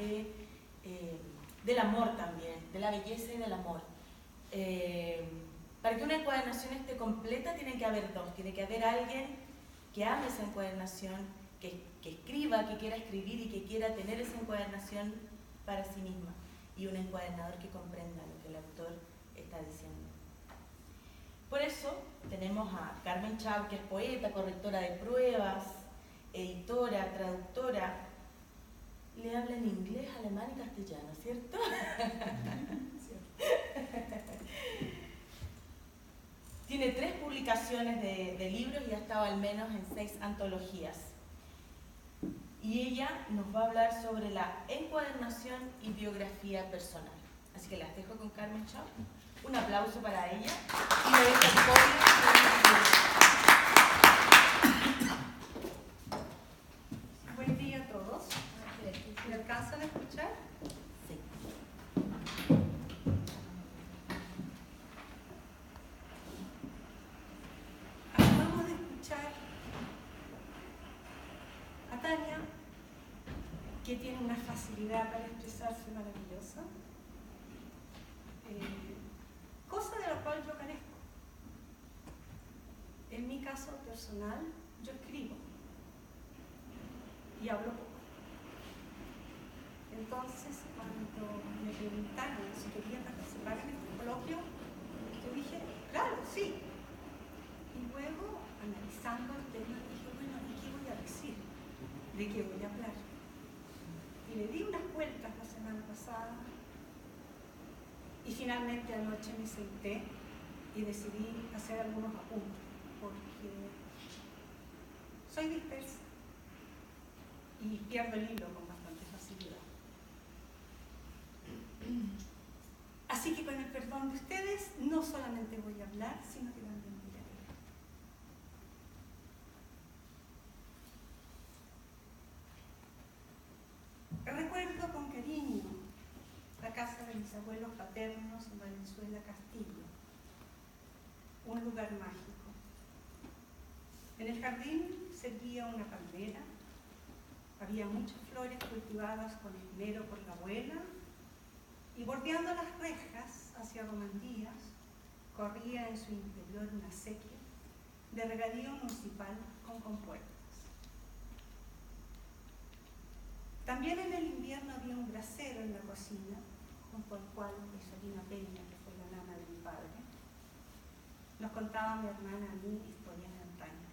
del amor también, de la belleza y del amor. Para que una encuadernación esté completa tiene que haber dos. Tiene que haber alguien que ame esa encuadernación, que escriba, que quiera escribir y que quiera tener esa encuadernación para sí misma. Y un encuadernador que comprenda lo que el autor está diciendo. Por eso tenemos a Carmen Chau, que es poeta, correctora de pruebas, editora, traductora. Le habla en inglés, alemán y castellano, ¿cierto? Tiene 3 publicaciones de libros y ha estado al menos en 6 antologías. Y ella nos va a hablar sobre la encuadernación y biografía personal. Así que las dejo con Carmen Chau. Un aplauso para ella. Y le dejo el podio. Buen día a todos. ¿Me alcanzan a escuchar? Sí. Acabamos de escuchar a Tania, que tiene una facilidad para expresarse maravillosa, cosa de la cual yo carezco. En mi caso personal, yo escribo y hablo poco. Entonces, cuando me preguntaron si quería participar en este coloquio, yo dije, claro, sí. Y luego, analizando el tema, dije, bueno, ¿y qué voy a decir? ¿De qué voy a hablar? Y le di unas vueltas la semana pasada y finalmente anoche me senté y decidí hacer algunos apuntes porque soy dispersa y pierdo el hilo con bastante facilidad. Así que con el perdón de ustedes, no solamente voy a hablar, sino que también voy a leer. Recuerdo con cariño la casa de mis abuelos paternos en Valenzuela, Castillo, un lugar mágico. En el jardín servía una palmera, había muchas flores cultivadas con esmero por la abuela, y bordeando las rejas hacia Romandías, corría en su interior una acequia de regadío municipal con compuertas. También en el invierno había un brasero en la cocina, junto al cual Isolina Peña, que fue la nana de mi padre, nos contaba mi hermana a mí historias de antaño.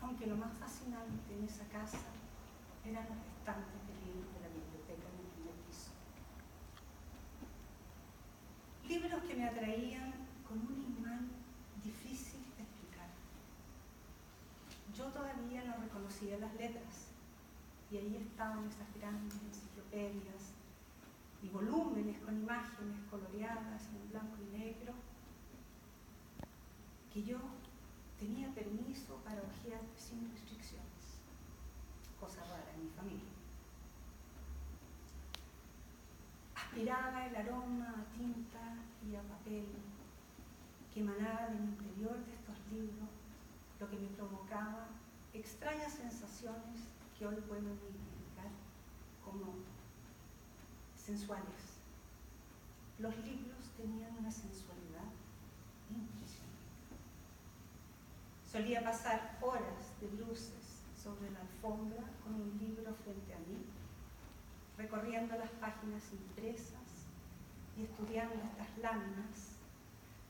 Aunque lo más fascinante en esa casa eran los estantes de libros de la biblioteca en el primer piso. Libros que me atraían con un imán difícil de explicar. Yo todavía no reconocía las letras, y ahí estaban esas grandes enciclopedias y volúmenes con imágenes coloreadas en blanco y negro que yo tenía permiso para hojear sin restricciones, cosa rara en mi familia. Aspiraba el aroma a tinta y a papel que emanaba del interior de estos libros, lo que me provocaba extrañas sensaciones que hoy puedo identificar como sensuales. Los libros tenían una sensualidad impresionante. Solía pasar horas de bruces sobre la alfombra con un libro frente a mí, recorriendo las páginas impresas y estudiando estas láminas,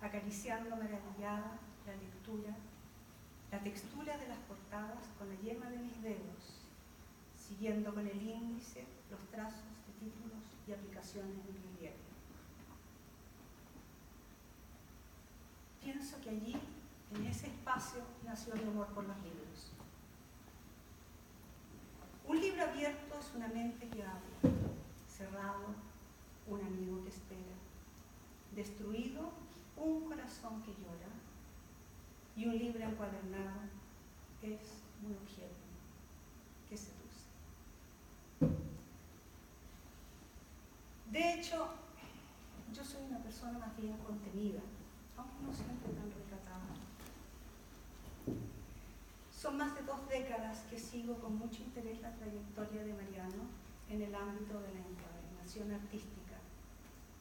acariciando maravillada la lectura, la textura de las portadas con la yema de mis dedos, siguiendo con el índice los trazos de títulos y aplicaciones en relieve. Pienso que allí, en ese espacio, nació mi amor por los libros. Un libro abierto es una mente que habla, cerrado, un amigo que espera, destruido, un corazón que llora, y un libro encuadernado es un objeto que seduce. De hecho, yo soy una persona más bien contenida, aunque no siempre tan recatada. Son más de 2 décadas que sigo con mucho interés la trayectoria de Mariano en el ámbito de la encuadernación artística,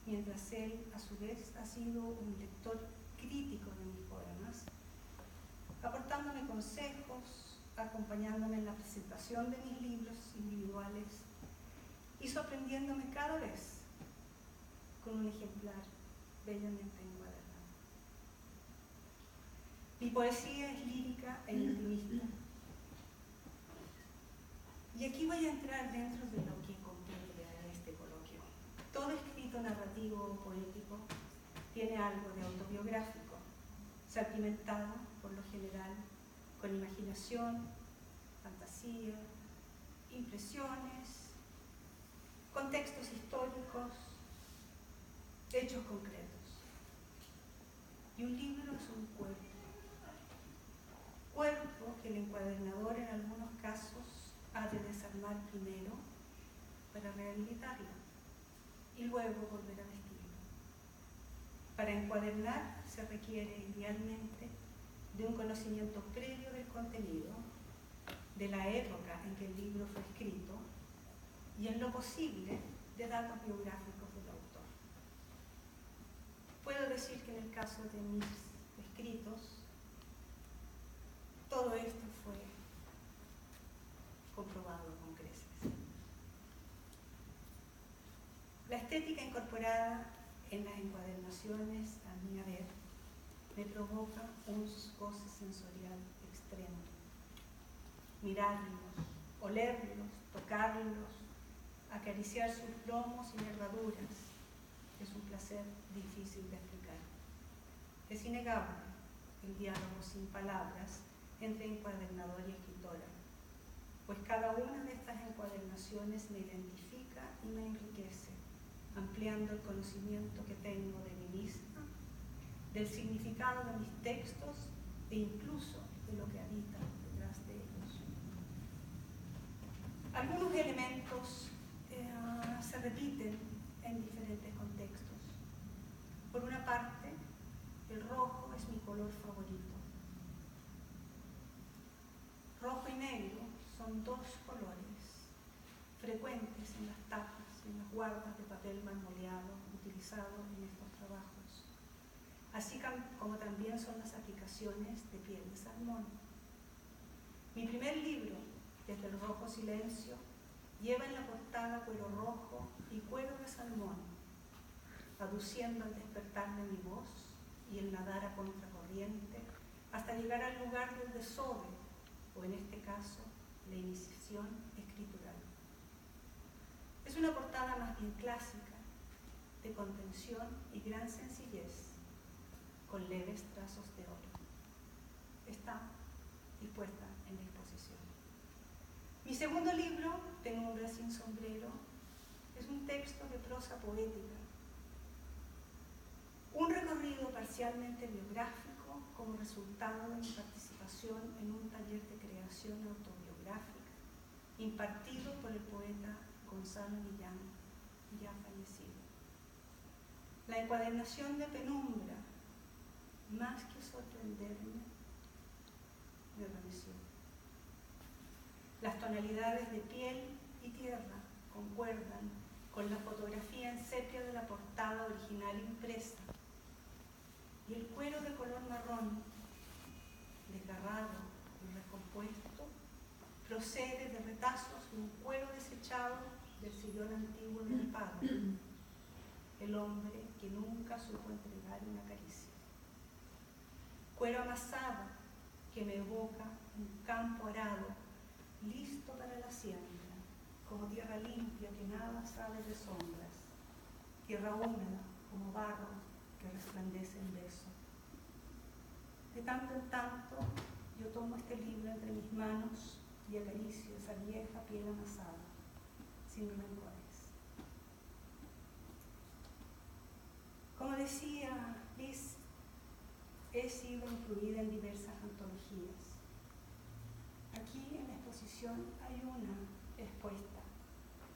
mientras él, a su vez, ha sido un lector crítico de mis poemas, aportándome consejos, acompañándome en la presentación de mis libros individuales y sorprendiéndome cada vez con un ejemplar bellamente encuadernado. Mi poesía es lírica e intimista. Y aquí voy a entrar dentro de lo que comprende en este coloquio. Todo escrito narrativo o poético tiene algo de autobiográfico, salpimentado, por lo general, con imaginación, fantasía, impresiones, contextos históricos, hechos concretos. Y un libro es un cuerpo que el encuadernador en algunos casos ha de desarmar primero para rehabilitarlo y luego volver a vestirlo. Para encuadernar se requiere idealmente de un conocimiento previo del contenido, de la época en que el libro fue escrito y, en lo posible, de datos biográficos del autor. Puedo decir que en el caso de mis escritos, todo esto fue comprobado con creces. La estética incorporada en las encuadernaciones, a mi haber, me provoca un goce sensorial extremo. Mirarlos, olerlos, tocarlos, acariciar sus lomos y nervaduras es un placer difícil de explicar. Es innegable el diálogo sin palabras entre encuadernador y escritora, pues cada una de estas encuadernaciones me identifica y me enriquece, ampliando el conocimiento que tengo de mí misma, del significado de mis textos e incluso de lo que habita detrás de ellos. Algunos elementos se repiten en diferentes contextos. Por una parte, el rojo es mi color favorito. Rojo y negro son 2 colores frecuentes en las tapas y en las guardas de papel marmoleado utilizado en estos trabajos, así como también son las aplicaciones de piel de salmón. Mi primer libro, Desde el rojo silencio, lleva en la portada cuero rojo y cuero de salmón, aduciendo al despertar de mi voz y el nadar a contracorriente hasta llegar al lugar del desove, o en este caso, la iniciación escritural. Es una portada más bien clásica, de contención y gran sencillez, con leves trazos de oro. Está dispuesta en la exposición. Mi segundo libro, Penumbra sin sombrero, es un texto de prosa poética, un recorrido parcialmente biográfico como resultado de mi participación en un taller de creación autobiográfica impartido por el poeta Gonzalo Millán, ya fallecido. La encuadernación de Penumbra, más que sorprenderme, me remeció. Las tonalidades de piel y tierra concuerdan con la fotografía en sepia de la portada original impresa, y el cuero de color marrón, desgarrado y recompuesto, procede de retazos de un cuero desechado del sillón antiguo de mi padre, el hombre que nunca supo entregar una caricia. Cuero amasado que me evoca un campo arado, listo para la siembra, como tierra limpia que nada sabe de sombras, tierra húmeda como barro que resplandece en beso. De tanto en tanto, yo tomo este libro entre mis manos y acaricio esa vieja piel amasada, sin rencores. Como decía Liz, he sido incluida en diversas antologías. Aquí en la exposición hay una expuesta,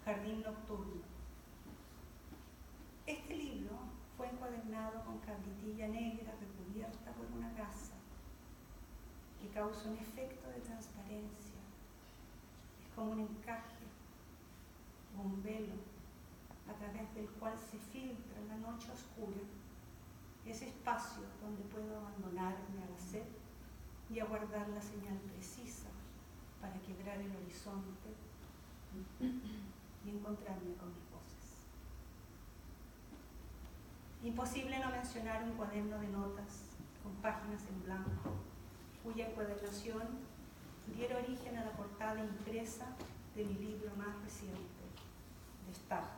Jardín Nocturno. Este libro fue encuadernado con cabritilla negra recubierta por una gasa que causa un efecto de transparencia. Es como un encaje o un velo a través del cual se filtra la noche oscura, ese espacio donde puedo abandonarme a la sed y aguardar la señal precisa para quebrar el horizonte y encontrarme con mis voces. Imposible no mencionar un cuaderno de notas con páginas en blanco, cuya encuadernación diera origen a la portada impresa de mi libro más reciente, Destaja.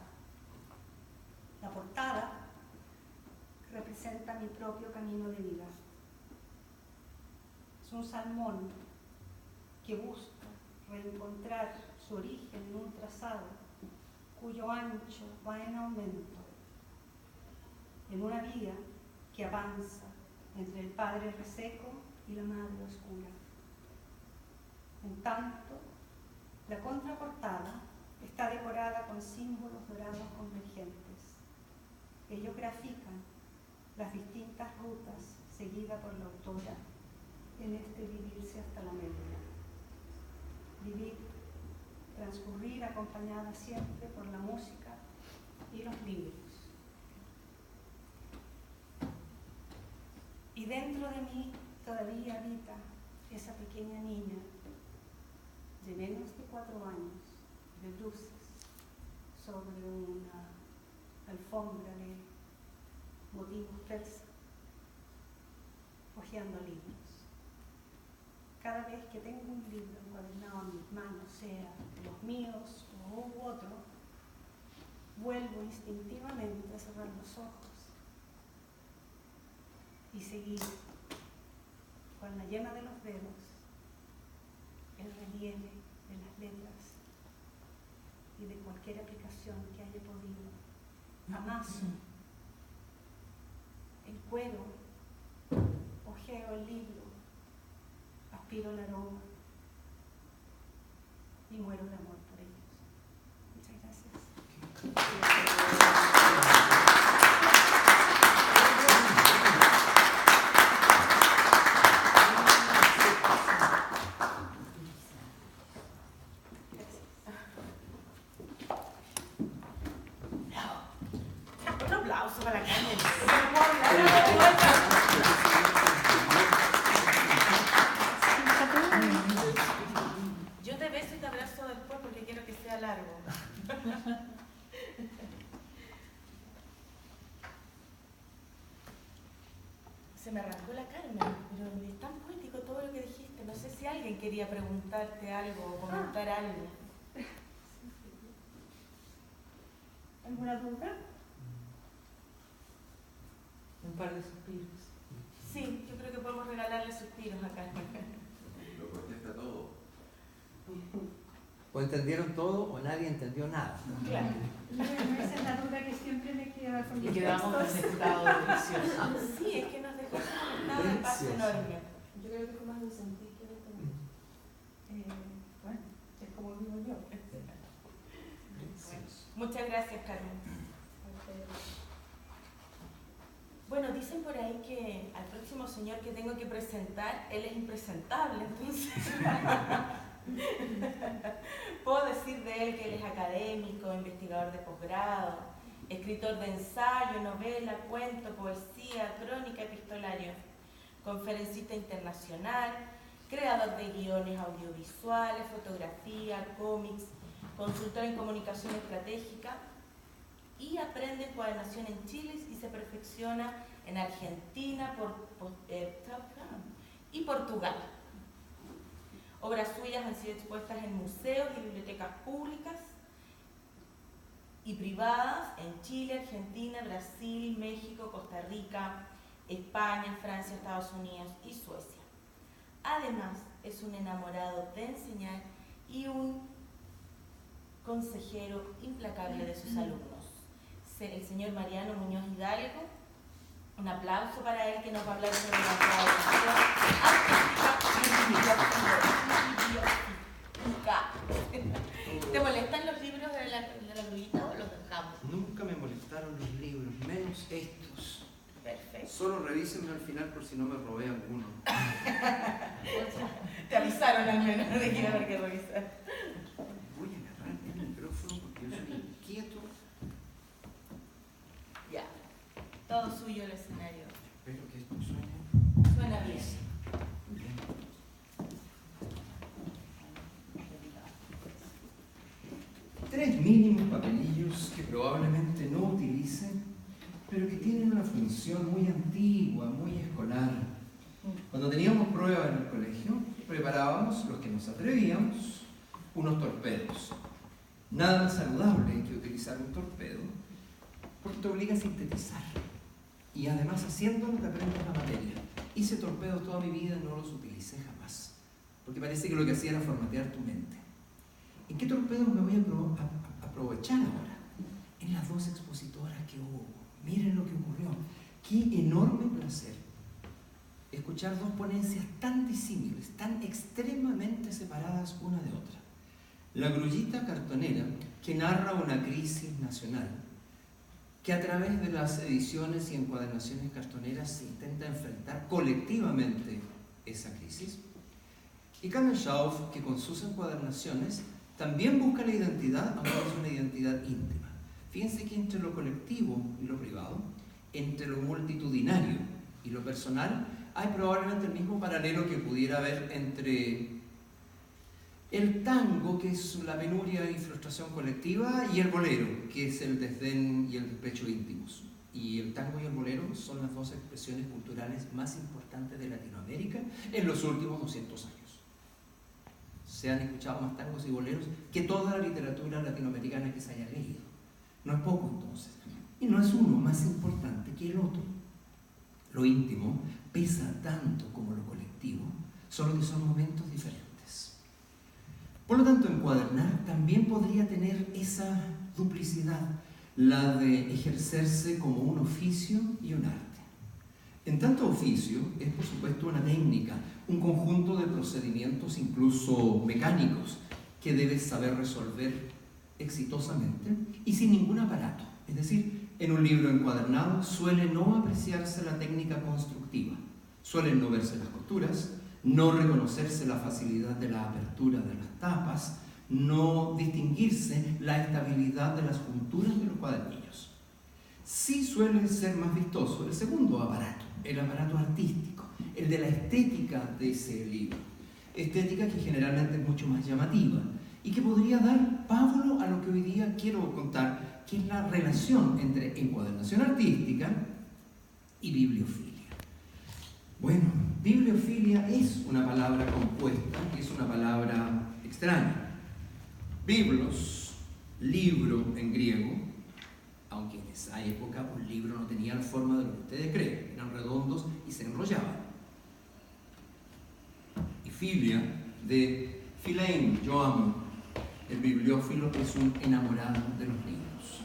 La portada representa mi propio camino de vida. Es un salmón que busca reencontrar su origen en un trazado cuyo ancho va en aumento, en una vía que avanza entre el padre reseco y la madre oscura. En tanto, la contraportada está decorada con símbolos dorados convergentes. Ellos grafican las distintas rutas seguidas por la autora en este vivirse hasta la médula. Vivir, transcurrir acompañada siempre por la música y los libros. Y dentro de mí todavía habita esa pequeña niña de menos de 4 años, de bruces, sobre una alfombra de motivos persas, hojeando libros. Cada vez que tengo un libro encuadernado en mis manos, sea los míos o otro, vuelvo instintivamente a cerrar los ojos y seguir con la yema de los dedos el relieve de las letras y de cualquier aplicación que haya podido. Amaso el cuero, ojeo el libro, aspiro el aroma y muero de amor por ellos. Muchas gracias. Un aplauso para la Carmen. Yo te beso y te abrazo después porque quiero que sea largo. Se me arrancó la Carmen, pero es tan poético todo lo que dijiste. No sé si alguien quería preguntarte algo o comentar algo. ¿Alguna duda? Un par de suspiros. Sí, yo creo que podemos regalarle suspiros a Carmen. Lo contesta todo. O entendieron todo o nadie entendió nada. Claro. Esa es la duda que siempre me queda con Y mis quedamos en textos. un estado delicioso. Sí, es que nos dejó un estado de paz Precioso. enorme. Yo creo que fue más de sentir que de tener. Bueno, es como digo yo. Muchas gracias, Carmen. Bueno, dicen por ahí que al próximo señor que tengo que presentar, él es impresentable, entonces puedo decir de él que él es académico, investigador de posgrado, escritor de ensayo, novela, cuento, poesía, crónica, epistolario, conferencista internacional, creador de guiones audiovisuales, fotografía, cómics, consultor en comunicación estratégica y aprende encuadernación en Chile y se perfecciona en Argentina y Portugal. Obras suyas han sido expuestas en museos y bibliotecas públicas y privadas en Chile, Argentina, Brasil, México, Costa Rica, España, Francia, Estados Unidos y Suecia. Además, es un enamorado de enseñar y un consejero implacable de sus alumnos. El señor Mariano Muñoz Hidalgo, un aplauso para él que nos va a hablar sobre la traducción artística. ¿Te molestan los libros de la Grullita o los dejamos? Nunca me molestaron los libros, menos estos. Perfecto. Solo revísenme al final por si no me robé alguno. Te avisaron al menos de que iba a haber que revisar. Voy a agarrar el micrófono porque yo soy inquieto. Ya. Todo suyo el escenario. Espero que esto suene. Suena bien. Bien. Tres mínimos papelillos que probablemente no utilicen, pero que tienen una función muy antigua, muy escolar. Cuando teníamos pruebas en el colegio, preparábamos, los que nos atrevíamos, unos torpedos. Nada más saludable que utilizar un torpedo, porque te obliga a sintetizar. Y además, haciéndolo, te aprendes la materia. Hice torpedos toda mi vida y no los utilicé jamás, porque parece que lo que hacía era formatear tu mente. ¿En qué torpedos me voy a aprovechar ahora? En las dos expositoras que hubo. Miren lo que ocurrió. Qué enorme placer escuchar dos ponencias tan disímiles, tan extremadamente separadas una de otra. La Grullita cartonera, que narra una crisis nacional, que a través de las ediciones y encuadernaciones cartoneras se intenta enfrentar colectivamente esa crisis. Y Kamel Schauf, que con sus encuadernaciones también busca la identidad, aunque es una identidad íntima. Fíjense que entre lo colectivo y lo privado, entre lo multitudinario y lo personal, hay probablemente el mismo paralelo que pudiera haber entre el tango, que es la penuria y frustración colectiva, y el bolero, que es el desdén y el despecho íntimos. Y el tango y el bolero son las dos expresiones culturales más importantes de Latinoamérica en los últimos 200 años. Se han escuchado más tangos y boleros que toda la literatura latinoamericana que se haya leído. No es poco entonces. Y no es uno más importante que el otro. Lo íntimo pesa tanto como lo colectivo, solo que son momentos diferentes. Por lo tanto, encuadernar también podría tener esa duplicidad, la de ejercerse como un oficio y un arte. En tanto oficio, es por supuesto una técnica, un conjunto de procedimientos incluso mecánicos que debes saber resolver exitosamente y sin ningún aparato. Es decir, en un libro encuadernado suele no apreciarse la técnica constructiva, suelen no verse las costuras, no reconocerse la facilidad de la apertura de las tapas, no distinguirse la estabilidad de las junturas de los cuadernillos. Sí suele ser más vistoso el segundo aparato, el aparato artístico, el de la estética de ese libro. Estética que generalmente es mucho más llamativa y que podría dar pábulo a lo que hoy día quiero contar, que es la relación entre encuadernación artística y bibliofilia. Bueno, bibliofilia es una palabra compuesta, es una palabra extraña. Biblos, libro en griego, aunque en esa época un libro no tenía la forma de lo que ustedes creen, eran redondos y se enrollaban. Y filia, de philein, yo amo. El bibliófilo es un enamorado de los libros.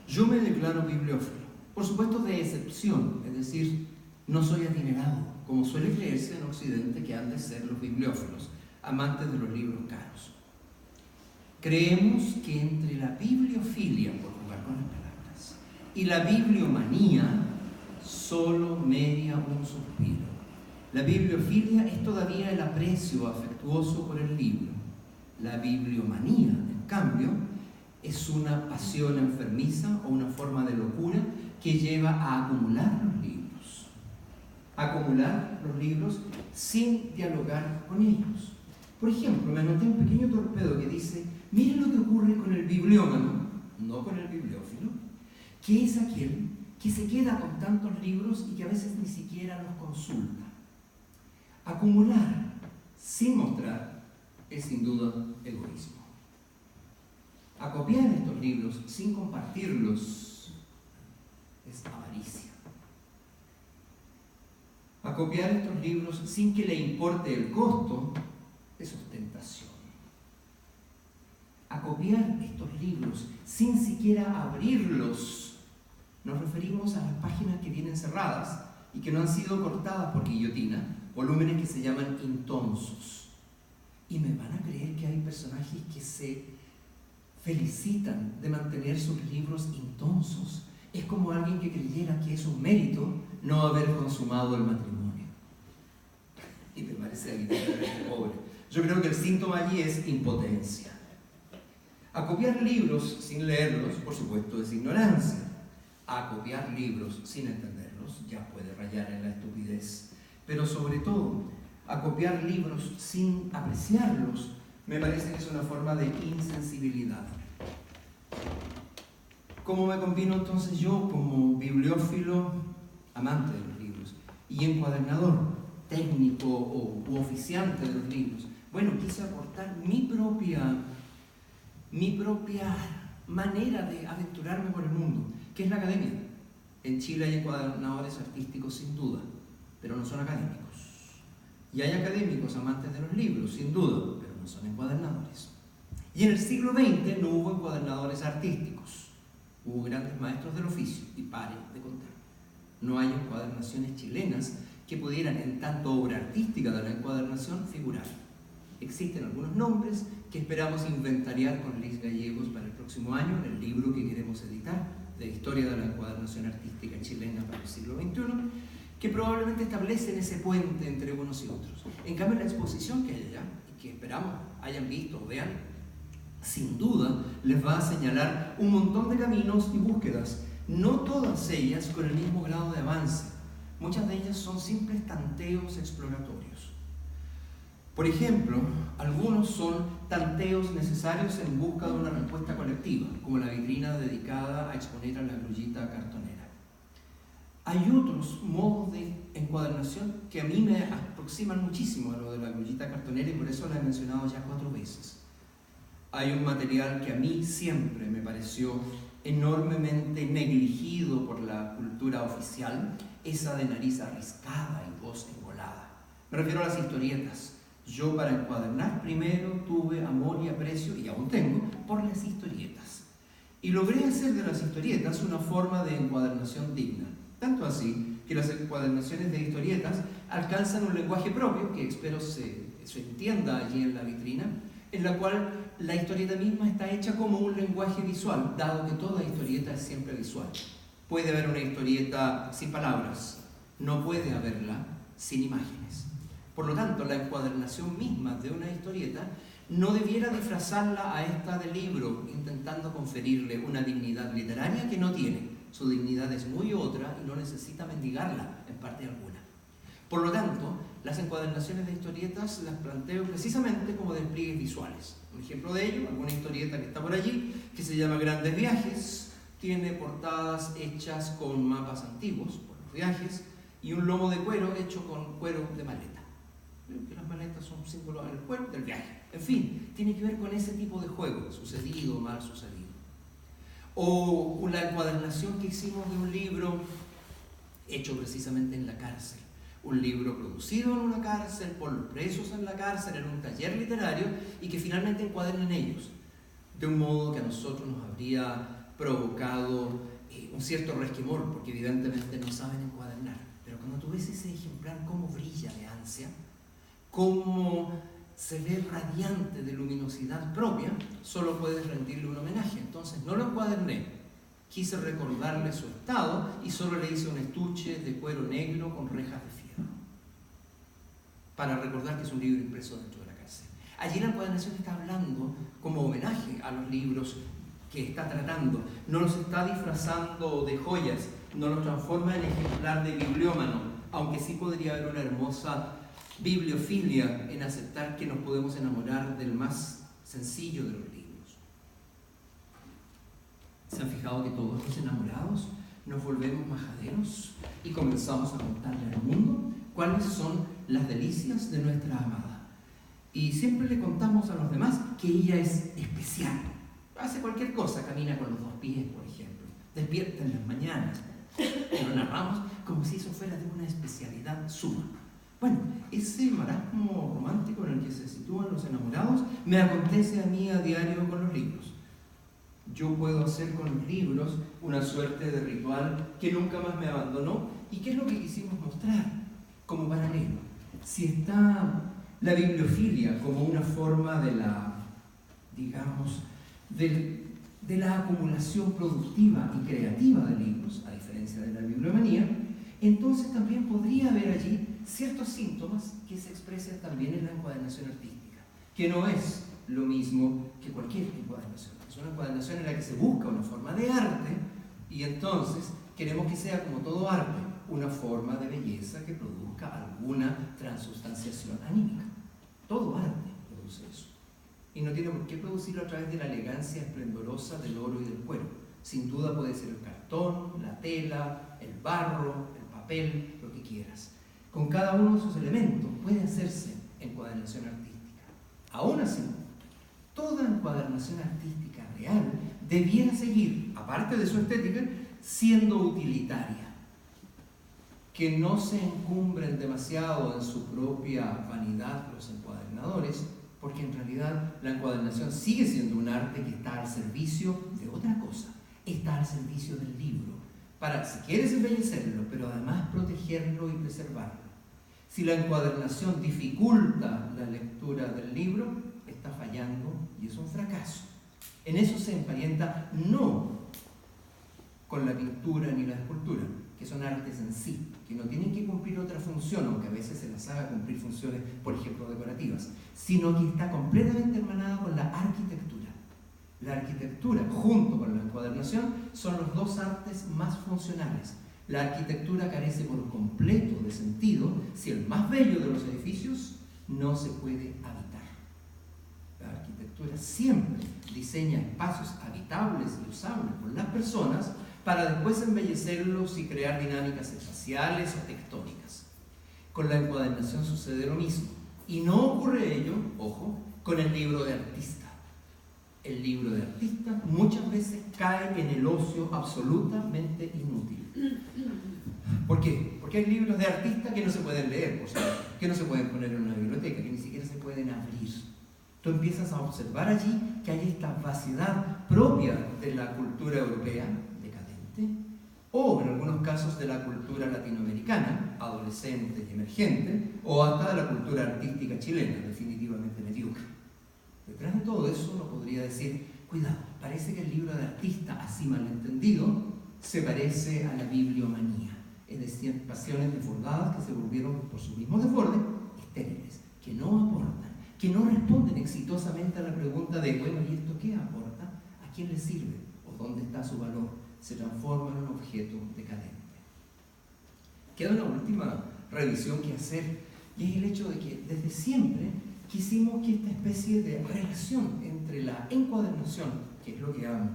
Yo me declaro bibliófilo, por supuesto de excepción, es decir, no soy adinerado, como suele creerse en Occidente que han de ser los bibliófilos, amantes de los libros caros. Creemos que entre la bibliofilia, por jugar con las palabras, y la bibliomanía, solo media un suspiro. La bibliofilia es todavía el aprecio afectuoso por el libro. La bibliomanía, en cambio, es una pasión enfermiza o una forma de locura que lleva a acumular los libros. Acumular los libros sin dialogar con ellos. Por ejemplo, me anoté un pequeño torpedo que dice: miren lo que ocurre con el bibliómano, no con el bibliófilo, que es aquel que se queda con tantos libros y que a veces ni siquiera los consulta. Acumular sin mostrar es sin duda egoísmo. Acopiar estos libros sin compartirlos es avaricia. Acopiar estos libros sin que le importe el costo es ostentación. Acopiar estos libros sin siquiera abrirlos, nos referimos a las páginas que vienen cerradas y que no han sido cortadas por guillotina, volúmenes que se llaman intonsos. Y me van a creer que hay personajes que se felicitan de mantener sus libros intonsos. Es como alguien que creyera que es un mérito no haber consumado el matrimonio. Y me parece evidentemente pobre. Yo creo que el síntoma allí es impotencia. Acopiar libros sin leerlos, por supuesto, es ignorancia. Acopiar libros sin entenderlos ya puede rayar en la estupidez. Pero sobre todo, acopiar libros sin apreciarlos me parece que es una forma de insensibilidad. ¿Cómo me combino entonces yo como bibliófilo, amante de los libros, y encuadernador, técnico u oficiante de los libros? Bueno, quise aportar mi propia manera de aventurarme por el mundo, que es la academia. En Chile hay encuadernadores artísticos sin duda, pero no son académicos. Y hay académicos amantes de los libros, sin duda, pero no son encuadernadores. Y en el siglo XX no hubo encuadernadores artísticos. Hubo grandes maestros del oficio, y paren de contar. No hay encuadernaciones chilenas que pudieran, en tanto obra artística de la encuadernación, figurar. Existen algunos nombres que esperamos inventariar con Liz Gallegos para el próximo año, en el libro que queremos editar, de Historia de la Encuadernación Artística Chilena para el siglo XXI, que probablemente establecen ese puente entre unos y otros. En cambio, la exposición que hay allá, y que esperamos hayan visto o vean, sin duda les va a señalar un montón de caminos y búsquedas, no todas ellas con el mismo grado de avance. Muchas de ellas son simples tanteos exploratorios. Por ejemplo, algunos son tanteos necesarios en busca de una respuesta colectiva, como la vitrina dedicada a exponer a la grullita cartonera. Hay otros modos de encuadernación que a mí me aproximan muchísimo a lo de la grullita cartonera y por eso la he mencionado ya 4 veces. Hay un material que a mí siempre me pareció enormemente negligido por la cultura oficial, esa de nariz arriscada y voz engolada. Me refiero a las historietas. Yo para encuadernar primero tuve amor y aprecio, y aún tengo, por las historietas. Y logré hacer de las historietas una forma de encuadernación digna. Tanto así que las encuadernaciones de historietas alcanzan un lenguaje propio, que espero se entienda allí en la vitrina, en la cual la historieta misma está hecha como un lenguaje visual, dado que toda historieta es siempre visual. Puede haber una historieta sin palabras, no puede haberla sin imágenes. Por lo tanto, la encuadernación misma de una historieta no debiera disfrazarla a esta del libro, intentando conferirle una dignidad literaria que no tiene. Su dignidad es muy otra y no necesita mendigarla en parte alguna. Por lo tanto, las encuadernaciones de historietas las planteo precisamente como despliegues visuales. Un ejemplo de ello, alguna historieta que está por allí, que se llama Grandes Viajes, tiene portadas hechas con mapas antiguos, por los viajes, y un lomo de cuero hecho con cuero de maleta. Creo que las maletas son símbolos del cuero del viaje. En fin, tiene que ver con ese tipo de juego, sucedido o mal sucedido. O la encuadernación que hicimos de un libro hecho precisamente en la cárcel. Un libro producido en una cárcel, por los presos en la cárcel, en un taller literario, y que finalmente encuadernan ellos. De un modo que a nosotros nos habría provocado un cierto resquemor, porque evidentemente no saben encuadernar. Pero cuando tú ves ese ejemplar, cómo brilla de ansia, cómo se ve radiante de luminosidad propia, solo puedes rendirle un homenaje. Entonces no lo encuaderné, quise recordarle su estado y solo le hice un estuche de cuero negro con rejas de fierro, para recordar que es un libro impreso dentro de la cárcel. Allí la encuadernación está hablando como homenaje a los libros que está tratando, no los está disfrazando de joyas, no los transforma en ejemplar de bibliómano, aunque sí podría haber una hermosa bibliofilia en aceptar que nos podemos enamorar del más sencillo de los libros. ¿Se han fijado que todos los enamorados nos volvemos majaderos y comenzamos a contarle al mundo cuáles son las delicias de nuestra amada? Y siempre le contamos a los demás que ella es especial. hace cualquier cosa, camina con los dos pies, por ejemplo, despierta en las mañanas, lo narramos como si eso fuera de una especialidad suma. Bueno, ese marasmo romántico en el que se sitúan los enamorados me acontece a mí a diario con los libros. Yo puedo hacer con los libros una suerte de ritual que nunca más me abandonó. ¿Y qué es lo que quisimos mostrar como paralelo? Si está la bibliofilia como una forma de la, digamos, de la acumulación productiva y creativa de libros, a diferencia de la bibliomanía, entonces también podría haber allí ciertos síntomas que se expresan también en la encuadernación artística, que no es lo mismo que cualquier encuadernación. Es una encuadernación en la que se busca una forma de arte y entonces queremos que sea, como todo arte, una forma de belleza que produzca alguna transustanciación anímica. Todo arte produce eso. Y no tiene por qué producirlo a través de la elegancia esplendorosa del oro y del cuero. Sin duda puede ser el cartón, la tela, el barro, el papel, lo que quieras. Con cada uno de esos elementos puede hacerse encuadernación artística. Aún así, toda encuadernación artística real debiera seguir, aparte de su estética, siendo utilitaria. Que no se encumbren demasiado en su propia vanidad los encuadernadores, porque en realidad la encuadernación sigue siendo un arte que está al servicio de otra cosa, está al servicio del libro, para, si quieres, embellecerlo, pero además protegerlo y preservarlo. Si la encuadernación dificulta la lectura del libro, está fallando y es un fracaso. En eso se emparenta no con la pintura ni la escultura, que son artes en sí, que no tienen que cumplir otra función, aunque a veces se las haga cumplir funciones, por ejemplo, decorativas, sino que está completamente hermanada con la arquitectura. La arquitectura, junto con la encuadernación, son los dos artes más funcionales. La arquitectura carece por completo de sentido si el más bello de los edificios no se puede habitar. La arquitectura siempre diseña espacios habitables y usables por las personas para después embellecerlos y crear dinámicas espaciales o tectónicas. Con la encuadernación sucede lo mismo. Y no ocurre ello, ojo, con el libro de artista. El libro de artista muchas veces cae en el ocio absolutamente inútil. ¿Por qué? Porque hay libros de artista que no se pueden leer, por supuesto, que no se pueden poner en una biblioteca, que ni siquiera se pueden abrir. Tú empiezas a observar allí que hay esta vaciedad propia de la cultura europea, o en algunos casos de la cultura latinoamericana, adolescente y emergente, o hasta de la cultura artística chilena, definitivamente mediocre. Detrás de todo eso uno podría decir, cuidado, parece que el libro de artista, así malentendido, se parece a la bibliomanía, es decir, pasiones desbordadas que se volvieron por su mismo desborde estériles, que no aportan, que no responden exitosamente a la pregunta de, bueno, ¿y esto qué aporta? ¿A quién le sirve? ¿O dónde está su valor? Se transforma en un objeto decadente. Queda una última revisión que hacer, y es el hecho de que desde siempre quisimos que esta especie de relación entre la encuadernación, que es lo que amo,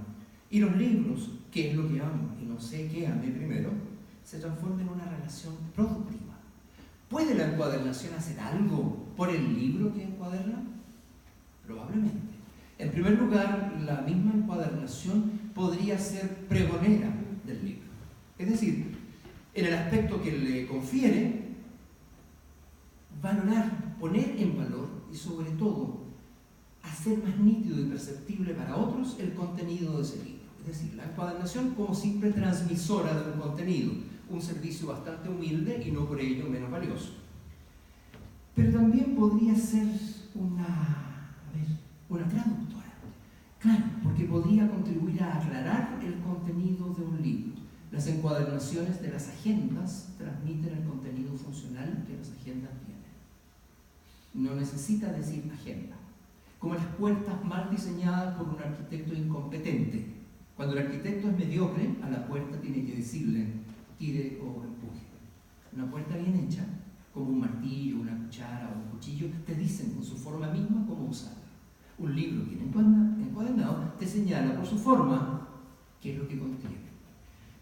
y los libros, que es lo que amo, y no sé qué amé primero, se transforme en una relación productiva. ¿Puede la encuadernación hacer algo por el libro que encuaderna? Probablemente. En primer lugar, la misma encuadernación podría ser pregonera del libro. Es decir, en el aspecto que le confiere, valorar, poner en valor y sobre todo hacer más nítido y perceptible para otros el contenido de ese libro. Es decir, la encuadernación como simple transmisora de un contenido, un servicio bastante humilde y no por ello menos valioso. Pero también podría ser una traductora. Claro, porque podría contribuir a aclarar el contenido de un libro. Las encuadernaciones de las agendas transmiten el contenido funcional que las agendas tienen. No necesita decir agenda. Como las puertas mal diseñadas por un arquitecto incompetente. Cuando el arquitecto es mediocre, a la puerta tiene que decirle tire o empuje. Una puerta bien hecha, como un martillo, una cuchara o un cuchillo, te dicen con su forma misma cómo usarla. Un libro bien encuadernado te señala por su forma qué es lo que contiene.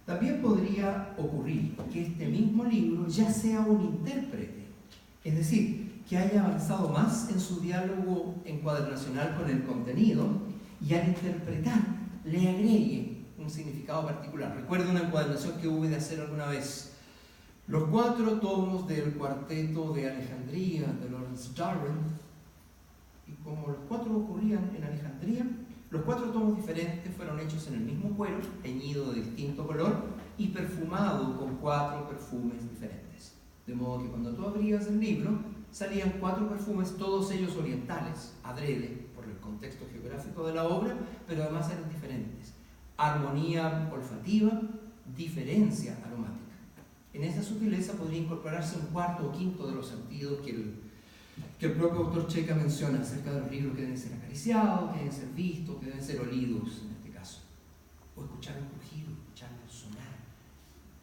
También podría ocurrir que este mismo libro ya sea un intérprete, es decir, que haya avanzado más en su diálogo encuadernacional con el contenido y al interpretar le agregue un significado particular. Recuerdo una encuadernación que hubo de hacer alguna vez. Los 4 tomos del Cuarteto de Alejandría de Lawrence Darwin, y como los 4 ocurrían en Alejandría, los 4 tomos diferentes fueron hechos en el mismo cuero, teñido de distinto color y perfumado con 4 perfumes diferentes. De modo que cuando tú abrías el libro, salían 4 perfumes, todos ellos orientales, adrede, por el contexto geográfico de la obra, pero además eran diferentes. Armonía olfativa, diferencia aromática. En esa sutileza podría incorporarse un 4º o 5º de los sentidos que el propio autor Checa menciona acerca de los libros que deben ser acariciados, que deben ser vistos, que deben ser olidos en este caso. O escuchar un crujido, escucharlo sonar.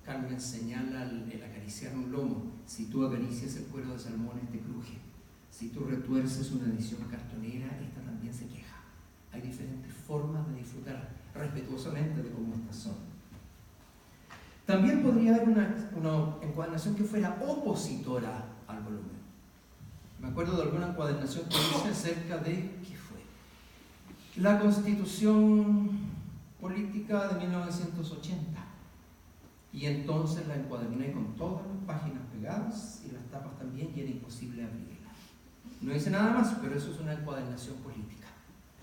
Carmen señala el acariciar un lomo. Si tú acaricias el cuero de salmón, este cruje. Si tú retuerces una edición cartonera, esta también se queja. Hay diferentes formas de disfrutar respetuosamente de cómo estas son. También podría haber una encuadernación que fuera opositora al volumen. Me acuerdo de alguna encuadernación que hice acerca de, ¿qué fue? La Constitución Política de 1980. Y entonces la encuaderné con todas las páginas pegadas y las tapas también, y era imposible abrirla. No hice nada más, pero eso es una encuadernación política.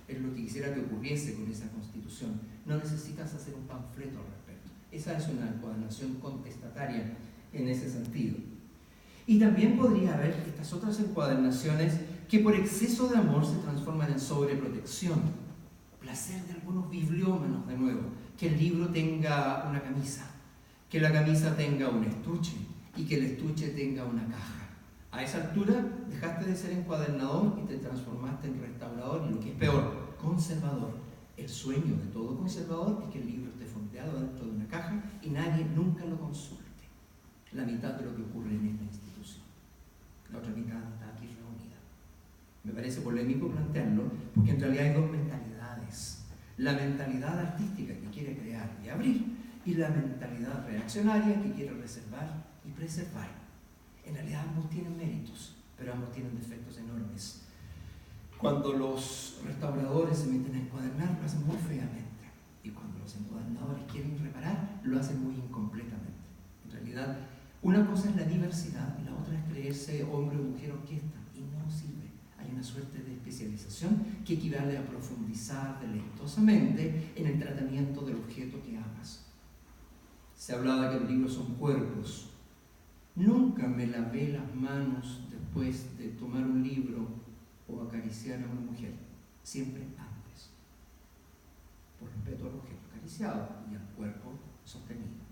Es lo que quisiera que ocurriese con esa Constitución. No necesitas hacer un panfleto al respecto. Esa es una encuadernación contestataria en ese sentido. Y también podría haber estas otras encuadernaciones que por exceso de amor se transforman en sobreprotección. Placer de algunos bibliómanos, de nuevo. Que el libro tenga una camisa, que la camisa tenga un estuche y que el estuche tenga una caja. A esa altura dejaste de ser encuadernador y te transformaste en restaurador, y lo que es peor, conservador. El sueño de todo conservador es que el libro esté fondeado dentro de una caja y nadie nunca lo consulte. La mitad de lo que ocurre en esta institución. La otra mitad está aquí reunida. Me parece polémico plantearlo porque en realidad hay 2 mentalidades. La mentalidad artística que quiere crear y abrir, y la mentalidad reaccionaria que quiere reservar y preservar. En realidad ambos tienen méritos, pero ambos tienen defectos enormes. Cuando los restauradores se meten a encuadernar, lo hacen muy feamente. Y cuando los encuadernadores quieren reparar, lo hacen muy incompletamente. En realidad, una cosa es la diversidad y la otra es creerse hombre o mujer orquesta, y no sirve. Hay una suerte de especialización que equivale a profundizar deleitosamente en el tratamiento del objeto que amas. Se hablaba que los libros son cuerpos. Nunca me lavé las manos después de tomar un libro o acariciar a una mujer, siempre antes, por respeto al objeto acariciado y al cuerpo sostenido.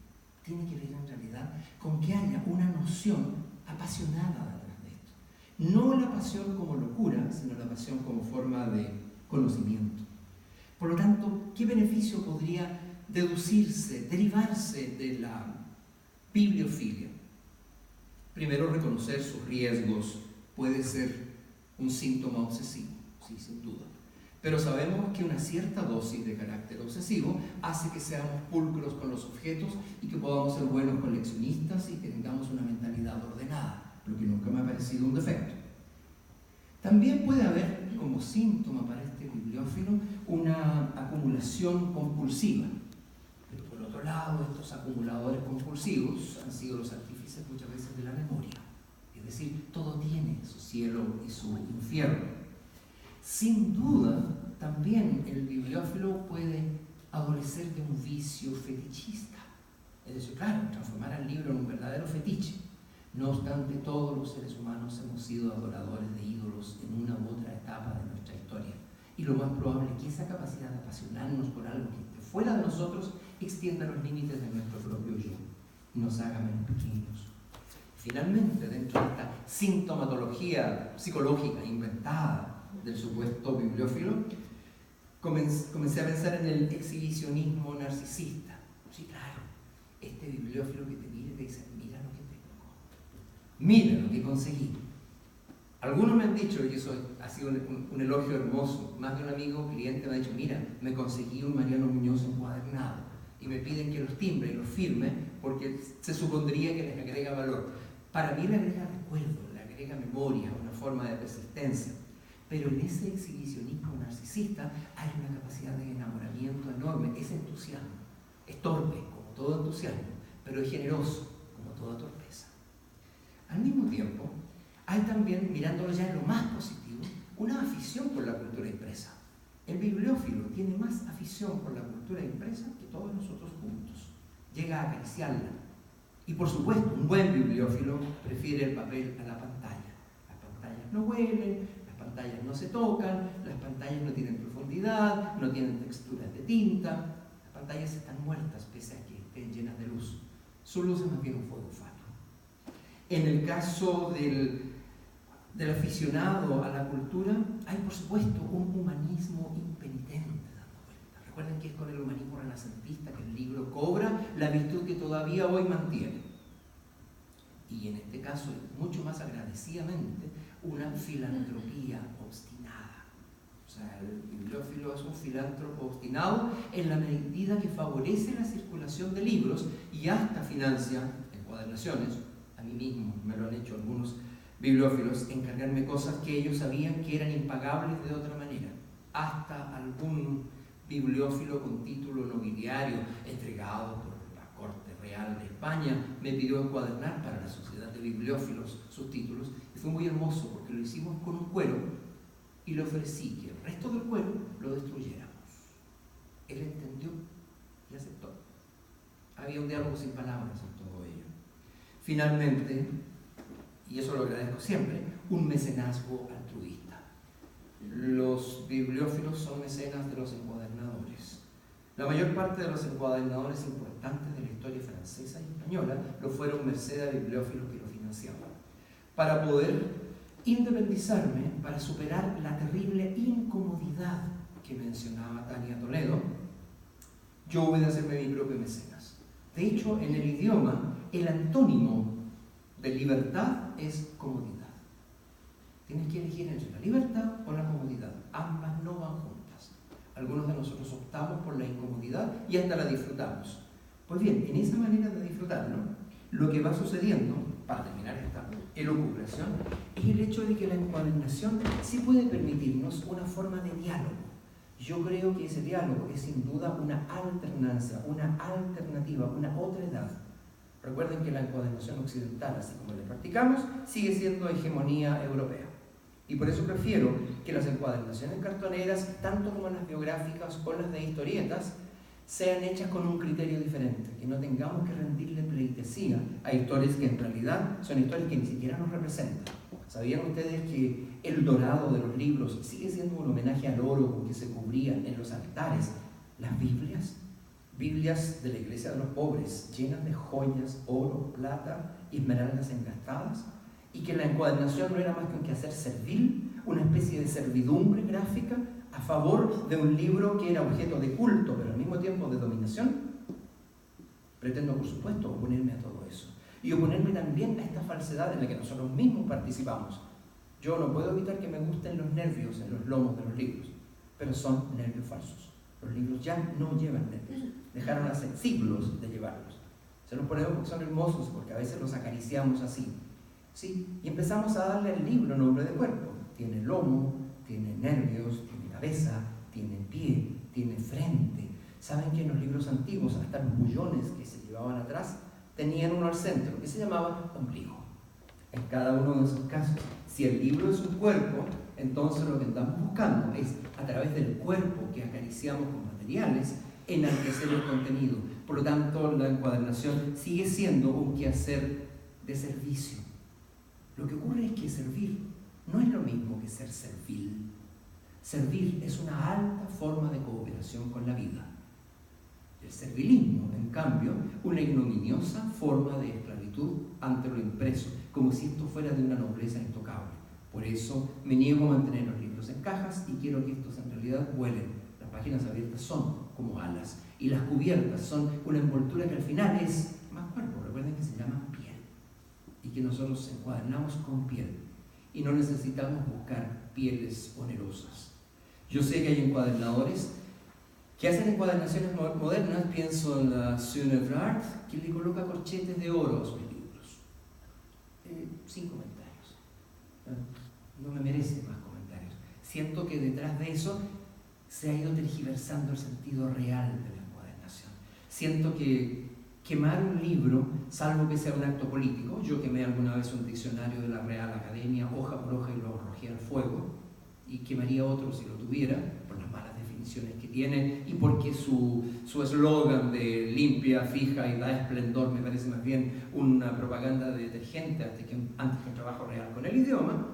Tiene que ver en realidad con que haya una noción apasionada detrás de esto. No la pasión como locura, sino la pasión como forma de conocimiento. Por lo tanto, ¿qué beneficio podría deducirse, derivarse de la bibliofilia? Primero, reconocer sus riesgos puede ser un síntoma obsesivo, sí, sin duda. Pero sabemos que una cierta dosis de carácter obsesivo hace que seamos pulcros con los objetos y que podamos ser buenos coleccionistas y que tengamos una mentalidad ordenada, lo que nunca me ha parecido un defecto. También puede haber como síntoma para este bibliófilo una acumulación compulsiva. Pero por otro lado, estos acumuladores compulsivos han sido los artífices muchas veces de la memoria. Es decir, todo tiene su cielo y su infierno. Sin duda, también el bibliófilo puede adolecer de un vicio fetichista. Es decir, claro, transformar al libro en un verdadero fetiche. No obstante, todos los seres humanos hemos sido adoradores de ídolos en una u otra etapa de nuestra historia. Y lo más probable es que esa capacidad de apasionarnos por algo que esté fuera de nosotros extienda los límites de nuestro propio yo y nos haga menos pequeños. Finalmente, dentro de esta sintomatología psicológica inventada del supuesto bibliófilo, comencé a pensar en el exhibicionismo narcisista. Sí, claro, este bibliófilo que te mira y te dice, mira lo que tengo, mira lo que conseguí. Algunos me han dicho, y eso ha sido un elogio hermoso, más de un amigo cliente me ha dicho, mira, me conseguí un Mariano Muñoz encuadernado, y me piden que los timbre y los firme, porque se supondría que les agrega valor. Para mí le agrega recuerdo, le agrega memoria, una forma de persistencia. Pero en ese exhibicionismo narcisista hay una capacidad de enamoramiento enorme, es entusiasmo, es torpe como todo entusiasmo, pero es generoso como toda torpeza. Al mismo tiempo, hay también, mirándolo ya en lo más positivo, una afición por la cultura impresa. El bibliófilo tiene más afición por la cultura impresa que todos nosotros juntos. Llega a acariciarla. Y por supuesto, un buen bibliófilo prefiere el papel a la pantalla. Las pantallas no huelen, las pantallas no se tocan, las pantallas no tienen profundidad, no tienen texturas de tinta. Las pantallas están muertas pese a que estén llenas de luz. Su luz es más bien un fuego fatuo. En el caso del aficionado a la cultura, hay por supuesto un humanismo impenitente dando vuelta. Recuerden que es con el humanismo renacentista que el libro cobra la virtud que todavía hoy mantiene. Y en este caso, mucho más agradecidamente, una filantropía obstinada. O sea, el bibliófilo es un filántropo obstinado en la medida que favorece la circulación de libros y hasta financia encuadernaciones. A mí mismo me lo han hecho algunos bibliófilos, encargarme cosas que ellos sabían que eran impagables de otra manera. Hasta algún bibliófilo con título nobiliario entregado por la Corte Real de España me pidió encuadernar para la Sociedad de Bibliófilos sus títulos, y fue muy hermoso porque lo hicimos con un cuero y le ofrecí que el resto del cuero lo destruyéramos. Él entendió y aceptó. Había un diálogo sin palabras en todo ello. Finalmente, y eso lo agradezco siempre, un mecenazgo altruista. Los bibliófilos son mecenas de los encuadernadores. La mayor parte de los encuadernadores importantes de la historia francesa y española lo fueron merced a bibliófilos que lo financiaban. Para poder independizarme, para superar la terrible incomodidad que mencionaba Tania Toledo, yo hube de hacerme mi propio mecenas. De hecho, en el idioma, el antónimo de libertad es comodidad. Tienes que elegir entre la libertad o la comodidad. Ambas no van juntas. Algunos de nosotros optamos por la incomodidad y hasta la disfrutamos. Pues bien, en esa manera de disfrutarlo, lo que va sucediendo, para terminar esta elucubración, es el hecho de que la encuadernación sí puede permitirnos una forma de diálogo. Yo creo que ese diálogo es sin duda una alternancia, una alternativa, una otra edad. Recuerden que la encuadernación occidental, así como la practicamos, sigue siendo hegemonía europea. Y por eso prefiero que las encuadernaciones cartoneras, tanto como las biográficas o las de historietas, sean hechas con un criterio diferente, que no tengamos que rendirle pleitesía a historias que en realidad son historias que ni siquiera nos representan. ¿Sabían ustedes que el dorado de los libros sigue siendo un homenaje al oro con que se cubrían en los altares las Biblias? Biblias de la iglesia de los pobres, llenas de joyas, oro, plata y esmeraldas engastadas, y que la encuadernación no era más que un quehacer servil, una especie de servidumbre gráfica a favor de un libro que era objeto de culto, pero al mismo tiempo de dominación. Pretendo, por supuesto, oponerme a todo eso. Y oponerme también a esta falsedad en la que nosotros mismos participamos. Yo no puedo evitar que me gusten los nervios en los lomos de los libros, pero son nervios falsos. Los libros ya no llevan nervios. Dejaron hace siglos de llevarlos. Se los ponemos porque son hermosos, porque a veces los acariciamos así. Sí, y empezamos a darle al libro nombre de cuerpo. Tiene lomo, tiene nervios, tiene cabeza, tiene pie, tiene frente. ¿Saben que en los libros antiguos, hasta los bullones que se llevaban atrás, tenían uno al centro, que se llamaba ombligo? En cada uno de esos casos, si el libro es un cuerpo, entonces lo que estamos buscando es, a través del cuerpo que acariciamos con materiales, enaltecer el contenido. Por lo tanto, la encuadernación sigue siendo un quehacer de servicio. Lo que ocurre es que servir no es lo mismo que ser servil. Servir es una alta forma de cooperación con la vida. El servilismo, en cambio, una ignominiosa forma de esclavitud ante lo impreso, como si esto fuera de una nobleza intocable. Por eso me niego a mantener los libros en cajas y quiero que estos en realidad vuelen. Las páginas abiertas son como alas y las cubiertas son una envoltura que al final es más cuerpo. Recuerden que se llama piel y que nosotros encuadernamos con piel y no necesitamos buscar pieles onerosas. Yo sé que hay encuadernadores que hacen encuadernaciones modernas. Pienso en la Sonnevard, que le coloca corchetes de oro a sus libros. Sin comentarios. No me merece más comentarios. siento que detrás de eso se ha ido tergiversando el sentido real de la encuadernación. Siento que quemar un libro, salvo que sea un acto político, yo quemé alguna vez un diccionario de la Real Academia, hoja por hoja, y lo arrojé al fuego, y quemaría otro si lo tuviera, por las malas definiciones que tiene, y porque su eslogan de limpia, fija y da esplendor me parece más bien una propaganda de detergente antes que un trabajo real con el idioma.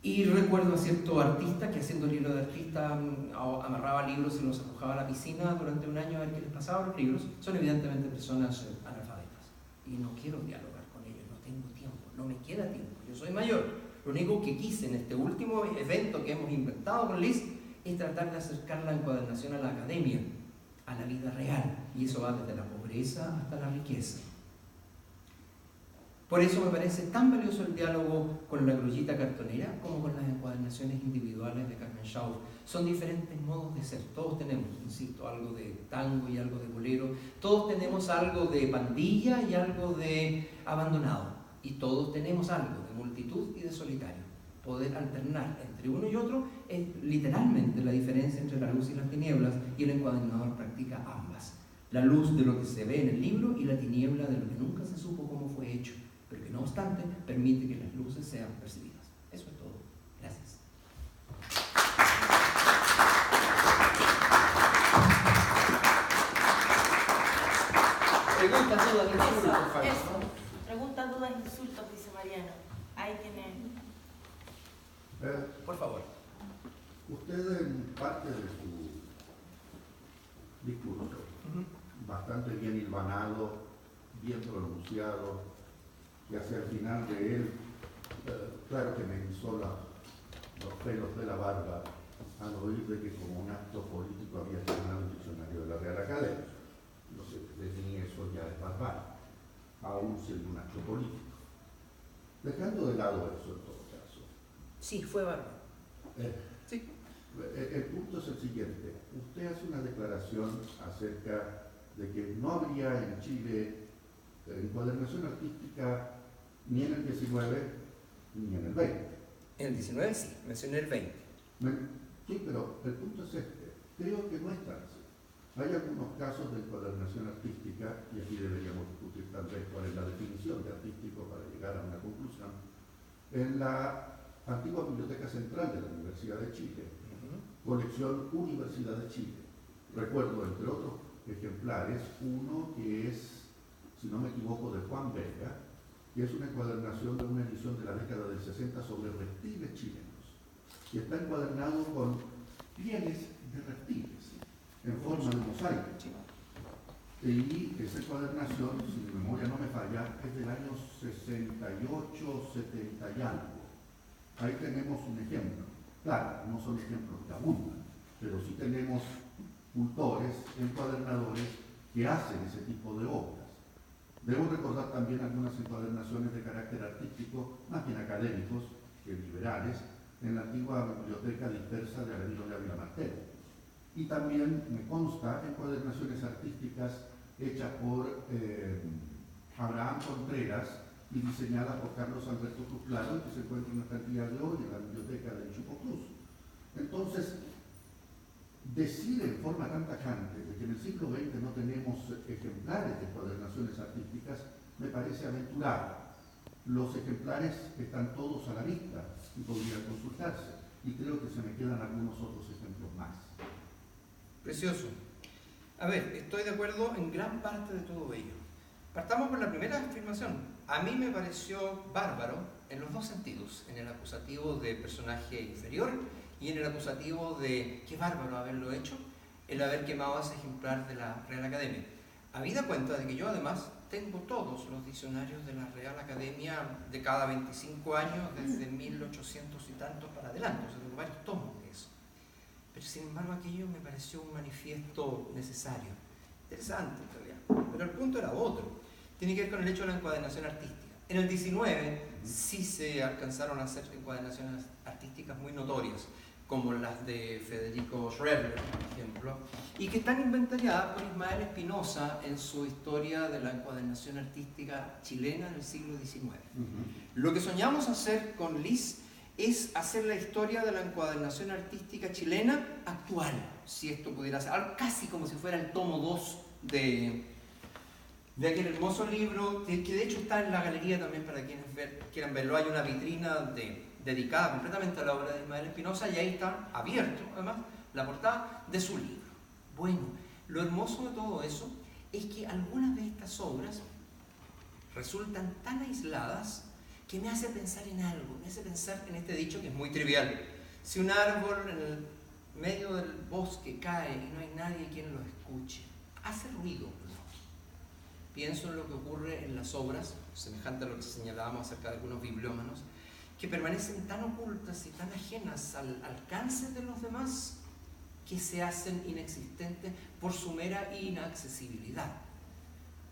Y recuerdo a cierto artista que, haciendo libro de artista, amarraba libros y los arrojaba a la piscina durante un año a ver qué les pasaba a los libros. Son evidentemente personas analfabetas y no quiero dialogar con ellos, no tengo tiempo, no me queda tiempo, yo soy mayor. Lo único que quise en este último evento que hemos inventado con Liz es tratar de acercar la encuadernación a la academia, a la vida real, y eso va desde la pobreza hasta la riqueza. Por eso me parece tan valioso el diálogo con la grullita cartonera como con las encuadernaciones individuales de Carmen Shaw. Son diferentes modos de ser. Todos tenemos, insisto, algo de tango y algo de bolero. Todos tenemos algo de pandilla y algo de abandonado. Y todos tenemos algo de multitud y de solitario. Poder alternar entre uno y otro es literalmente la diferencia entre la luz y las tinieblas, y el encuadernador practica ambas. La luz de lo que se ve en el libro y la tiniebla de lo que nunca se supo cómo fue hecho, pero que no obstante permite que las luces sean percibidas. Eso es todo. Gracias. Preguntas, dudas, insultos, por favor. Eso. Preguntas, dudas, insultos, dice Mariano. Ahí tiene. Por favor. Usted en parte de su discurso, bastante bien hilvanado, bien pronunciado, y hacia el final de él, claro que me hizo los pelos de la barba al oír de que como un acto político había llamado el diccionario de la Real Academia. No sé, definir eso ya es barbarie, aún siendo un acto político. Dejando de lado eso en todo caso. Sí, fue bárbaro. Sí. El punto es el siguiente. Usted hace una declaración acerca de que no habría en Chile encuadernación artística ni en el 19 ni en el 20. En el 19 sí, mencioné el 20. Sí, pero el punto es este. Creo que no es tan así. Hay algunos casos de encuadernación artística, y aquí deberíamos discutir tal vez cuál es la definición de artístico para llegar a una conclusión, en la antigua Biblioteca Central de la Universidad de Chile, colección Universidad de Chile. Recuerdo, entre otros ejemplares, uno que es, si no me equivoco, de Juan Vega, que es una encuadernación de una edición de la década del 60 sobre reptiles chilenos. Y está encuadernado con pieles de reptiles, en forma de mosaico. Y esa encuadernación, si mi memoria no me falla, es del año 68, 70 y algo. Ahí tenemos un ejemplo. Claro, no son ejemplos que abundan, pero sí tenemos cultores, encuadernadores que hacen ese tipo de obras. Debo recordar también algunas encuadernaciones de carácter artístico, más bien académicos que liberales, en la antigua biblioteca dispersa de Avelino de Ávila Martel. Y también me consta encuadernaciones artísticas hechas por Abraham Contreras y diseñadas por Carlos Alberto Cruz Claro, que se encuentra en nuestra día de hoy en la biblioteca de Chuco Cruz. Entonces, decir en forma tan tajante de que en el siglo XX no tenemos ejemplares de encuadernaciones artísticas me parece aventurado. Los ejemplares están todos a la vista y podrían consultarse, y creo que se me quedan algunos otros ejemplos más. Precioso. A ver, estoy de acuerdo en gran parte de todo ello. Partamos por la primera afirmación. A mí me pareció bárbaro en los dos sentidos, en el acusativo de personaje inferior y en el acusativo de qué bárbaro haberlo hecho, el haber quemado ese ejemplar de la Real Academia. Habida cuenta de que yo además tengo todos los diccionarios de la Real Academia de cada 25 años, desde 1800 y tantos para adelante, o sea, tengo varios tomos de eso. Pero sin embargo aquello me pareció un manifiesto necesario, interesante en realidad, pero el punto era otro, tiene que ver con el hecho de la encuadernación artística. En el 19 sí se alcanzaron a hacer encuadernaciones artísticas muy notorias, como las de Federico Schroeder, por ejemplo, y que están inventariadas por Ismael Espinosa en su historia de la encuadernación artística chilena del siglo XIX. Lo que soñamos hacer con Liz es hacer la historia de la encuadernación artística chilena actual, si esto pudiera ser, algo casi como si fuera el tomo 2 de aquel hermoso libro, que de hecho está en la galería también para quienes quieran verlo. Hay una vitrina dedicada completamente a la obra de Ismael Espinosa y ahí está abierto, además, la portada de su libro. Bueno, lo hermoso de todo eso es que algunas de estas obras resultan tan aisladas que me hace pensar en algo, me hace pensar en este dicho que es muy trivial. Si un árbol en el medio del bosque cae y no hay nadie quien lo escuche, ¿hace ruido? Pienso en lo que ocurre en las obras, semejante a lo que señalábamos acerca de algunos bibliómanos, que permanecen tan ocultas y tan ajenas al alcance de los demás que se hacen inexistentes por su mera inaccesibilidad.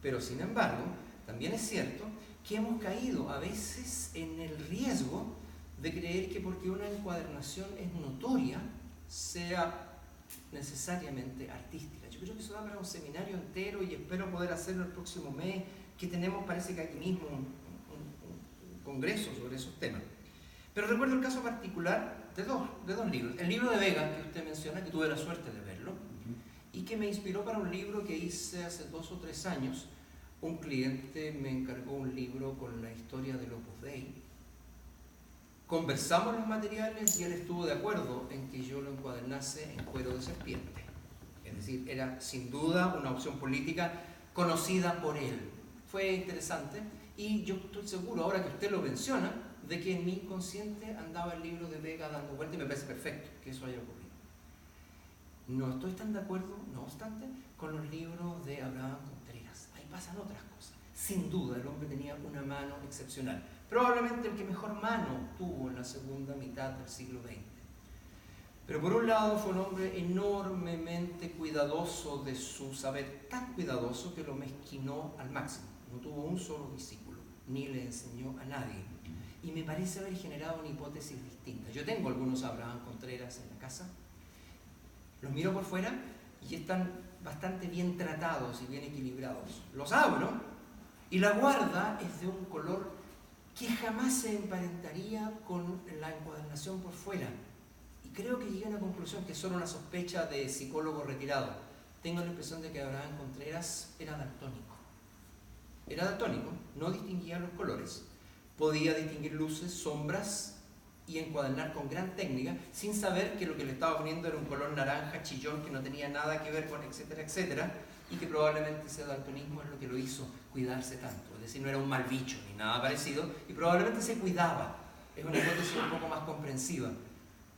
Pero sin embargo, también es cierto que hemos caído a veces en el riesgo de creer que porque una encuadernación es notoria, sea necesariamente artística. Yo creo que eso da para un seminario entero y espero poder hacerlo el próximo mes, que tenemos, parece que aquí mismo, un congreso sobre esos temas. Pero recuerdo el caso particular de dos libros. El libro de Vega, que usted menciona, que tuve la suerte de verlo, y que me inspiró para un libro que hice hace 2 o 3 años. Un cliente me encargó un libro con la historia del Opus Dei. Conversamos los materiales y él estuvo de acuerdo en que yo lo encuadernase en cuero de serpiente. Es decir, era sin duda una opción política conocida por él. Fue interesante y yo estoy seguro, ahora que usted lo menciona, de que en mi inconsciente andaba el libro de Vega dando vuelta y me parece perfecto que eso haya ocurrido. No estoy tan de acuerdo, no obstante, con los libros de Abraham Contreras. Ahí pasan otras cosas. Sin duda, el hombre tenía una mano excepcional. Probablemente el que mejor mano tuvo en la segunda mitad del siglo XX. Pero por un lado fue un hombre enormemente cuidadoso de su saber, tan cuidadoso que lo mezquinó al máximo. No tuvo un solo discípulo, ni le enseñó a nadie. Y me parece haber generado una hipótesis distinta. Yo tengo algunos Abraham Contreras en la casa, los miro por fuera y están bastante bien tratados y bien equilibrados. Los abro y la guarda es de un color que jamás se emparentaría con la encuadernación por fuera. Y creo que llegué a una conclusión que es solo una sospecha de psicólogo retirado. Tengo la impresión de que Abraham Contreras era daltónico. Era daltónico, no distinguía los colores. Podía distinguir luces, sombras y encuadernar con gran técnica sin saber que lo que le estaba poniendo era un color naranja, chillón, que no tenía nada que ver con etcétera, etcétera, y que probablemente ese daltonismo es lo que lo hizo cuidarse tanto. Es decir, no era un mal bicho ni nada parecido y probablemente se cuidaba. Es una hipótesis un poco más comprensiva,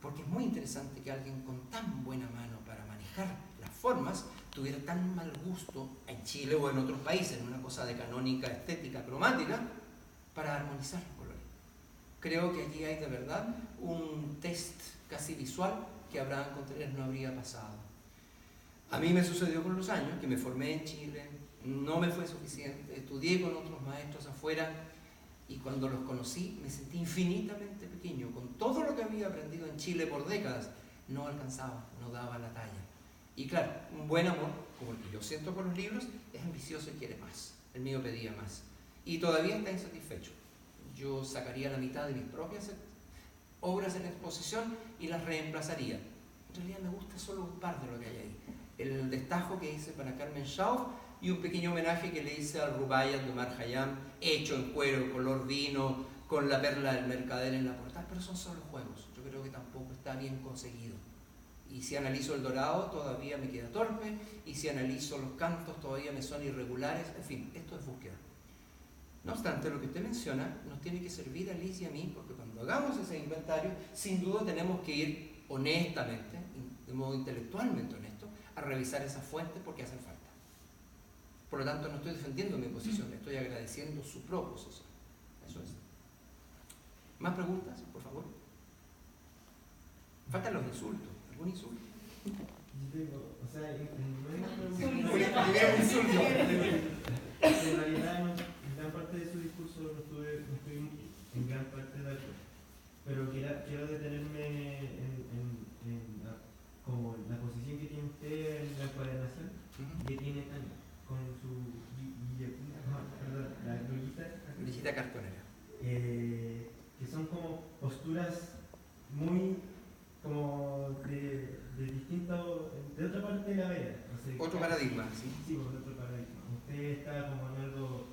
porque es muy interesante que alguien con tan buena mano para manejar las formas tuviera tan mal gusto en Chile o en otros países, en una cosa de canónica, estética, cromática, para armonizar los colores. Creo que allí hay de verdad un test casi visual que Abraham Contreras no habría pasado. A mí me sucedió con los años, que me formé en Chile, no me fue suficiente, estudié con otros maestros afuera y cuando los conocí me sentí infinitamente pequeño. Con todo lo que había aprendido en Chile por décadas, no alcanzaba, no daba la talla. Y claro, un buen amor, como el que yo siento por los libros, es ambicioso y quiere más. El mío pedía más. Y todavía está insatisfecho. Yo sacaría la mitad de mis propias obras en exposición y las reemplazaría. En realidad me gusta solo un par de lo que hay ahí. El destajo que hice para Carmen Schauf y un pequeño homenaje que le hice al Rubaiyat de Omar Khayyam, hecho en cuero, color vino, con la perla del mercader en la portada, pero son solo juegos. Yo creo que tampoco está bien conseguido. Y si analizo el dorado, todavía me queda torpe, y si analizo los cantos, todavía me son irregulares. En fin, esto es búsqueda. No obstante, lo que usted menciona nos tiene que servir a Liz y a mí, porque cuando hagamos ese inventario, sin duda tenemos que ir honestamente, de modo intelectualmente honesto, a revisar esas fuentes porque hacen falta. Por lo tanto, no estoy defendiendo mi posición, estoy agradeciendo su proposición. Eso es. ¿Más preguntas, por favor? Faltan los insultos. ¿Algún insulto? Yo tengo, o sea, en realidad en gran parte de su discurso no estoy en gran parte de acuerdo, pero quiero detenerme en como la posición que tiene usted en la encuadernación y que tiene Tania con su la Brillita Cartonera. que son como posturas muy como de distinto, de otra parte de la vera. O sea, Otro paradigma, ¿sí? Sí, por otro paradigma. Usted está como en algo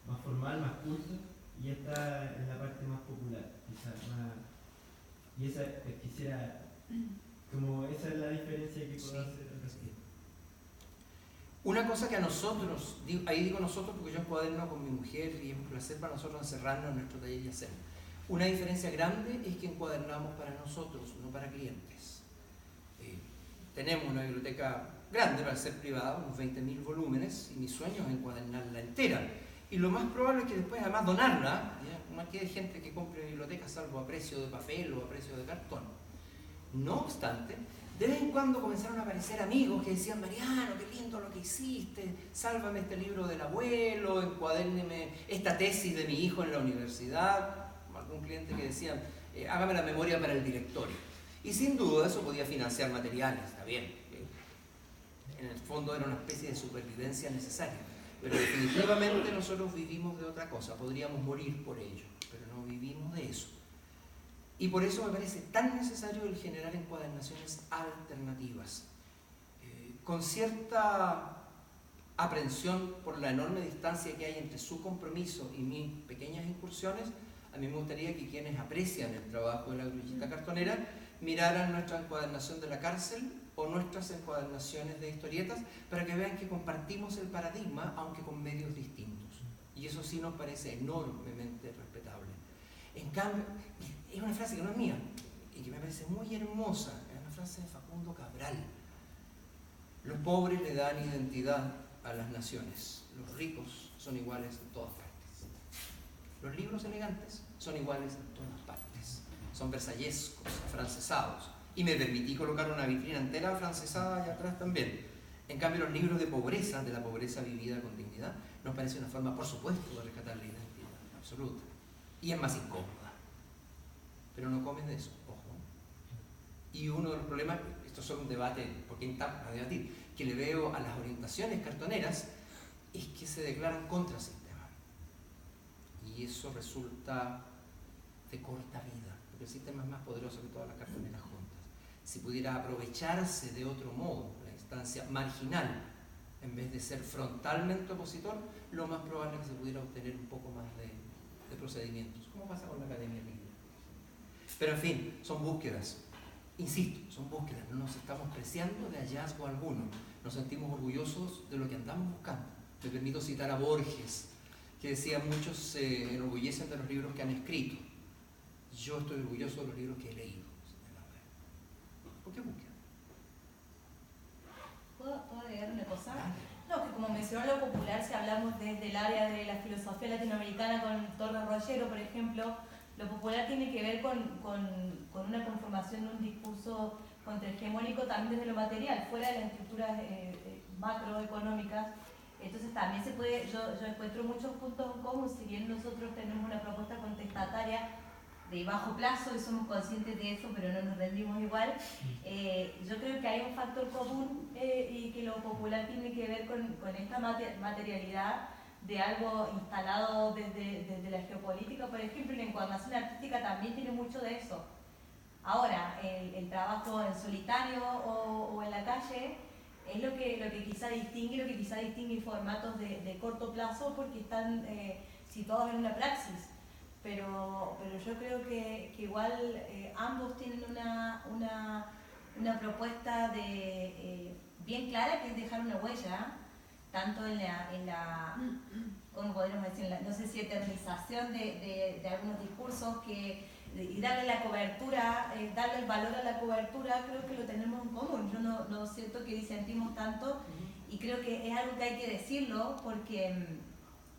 más formal, más culto, y está en la parte más popular, quizás más. Y esa quisiera, como esa es la diferencia que puedo hacer al respecto. Una cosa que a nosotros, ahí digo nosotros porque yo encuaderno con mi mujer y es un placer para nosotros encerrarnos en nuestro taller y hacer. Una diferencia grande es que encuadernamos para nosotros, no para clientes. Tenemos una biblioteca grande para ser privada, unos 20.000 volúmenes, y mi sueño es encuadernarla entera. Y lo más probable es que después además donarla, ¿ya? No quede gente que compre bibliotecas salvo a precio de papel o a precio de cartón. No obstante, de vez en cuando comenzaron a aparecer amigos que decían: Mariano, qué lindo lo que hiciste, sálvame este libro del abuelo, encuadérneme esta tesis de mi hijo en la universidad. Algún cliente que decía: hágame la memoria para el directorio. Y sin duda eso podía financiar materiales, está bien. En el fondo era una especie de supervivencia necesaria. Pero definitivamente nosotros vivimos de otra cosa, podríamos morir por ello, pero no vivimos de eso. Y por eso me parece tan necesario el generar encuadernaciones alternativas, con cierta aprensión por la enorme distancia que hay entre su compromiso y mis pequeñas incursiones. A mí me gustaría que quienes aprecian el trabajo de la grullita cartonera miraran nuestra encuadernación de la cárcel o nuestras encuadernaciones de historietas para que vean que compartimos el paradigma, aunque con medios distintos. Y eso sí nos parece enormemente respetable. En cambio, es una frase que no es mía y que me parece muy hermosa, es una frase de Facundo Cabral. Los pobres le dan identidad a las naciones, los ricos son iguales en todas partes. Los libros elegantes son iguales en todas partes, son versallescos, afrancesados. Y me permití colocar una vitrina entera afrancesada allá atrás también. En cambio, los libros de pobreza, de la pobreza vivida con dignidad, nos parece una forma, por supuesto, de rescatar la identidad absoluta. Y es más incómoda. Pero no comes de eso, ojo. Y uno de los problemas, esto es solo un debate, porque está a debatir, que le veo a las orientaciones cartoneras, es que se declaran contra sistema. Y eso resulta de corta vida, porque el sistema es más poderoso que todas las cartoneras juntas. Si pudiera aprovecharse de otro modo, la instancia marginal, en vez de ser frontalmente opositor, lo más probable es que se pudiera obtener un poco más de procedimientos, como pasa con la Academia Libre. Pero en fin, son búsquedas. Insisto, son búsquedas, no nos estamos preciando de hallazgo alguno, nos sentimos orgullosos de lo que andamos buscando. Me permito citar a Borges, que decía: muchos se enorgullecen de los libros que han escrito. Yo estoy orgulloso de los libros que he leído. ¿Por qué búsqueda? ¿Puedo agregar una cosa? No, que como mencionó lo popular, si hablamos desde el área de la filosofía latinoamericana con Torres Rollero, por ejemplo, lo popular tiene que ver con una conformación de un discurso contrahegemónico también desde lo material, fuera de las estructuras macroeconómicas. Entonces también se puede, yo encuentro muchos puntos en común, si bien nosotros tenemos una propuesta contestataria de bajo plazo y somos conscientes de eso, pero no nos rendimos igual. Yo creo que hay un factor común y que lo popular tiene que ver con esta materialidad de algo instalado desde la geopolítica. Por ejemplo, la encuadernación artística también tiene mucho de eso. Ahora, el trabajo en solitario o en la calle es lo que quizá distingue formatos de corto plazo porque están situados en una praxis. Pero yo creo que igual ambos tienen una propuesta bien clara, que es dejar una huella, tanto en la ¿cómo podríamos decir? No sé si eternización de algunos discursos y darle la cobertura, darle el valor a la cobertura, creo que lo tenemos en común. Yo no siento que disentimos tanto y creo que es algo que hay que decirlo porque...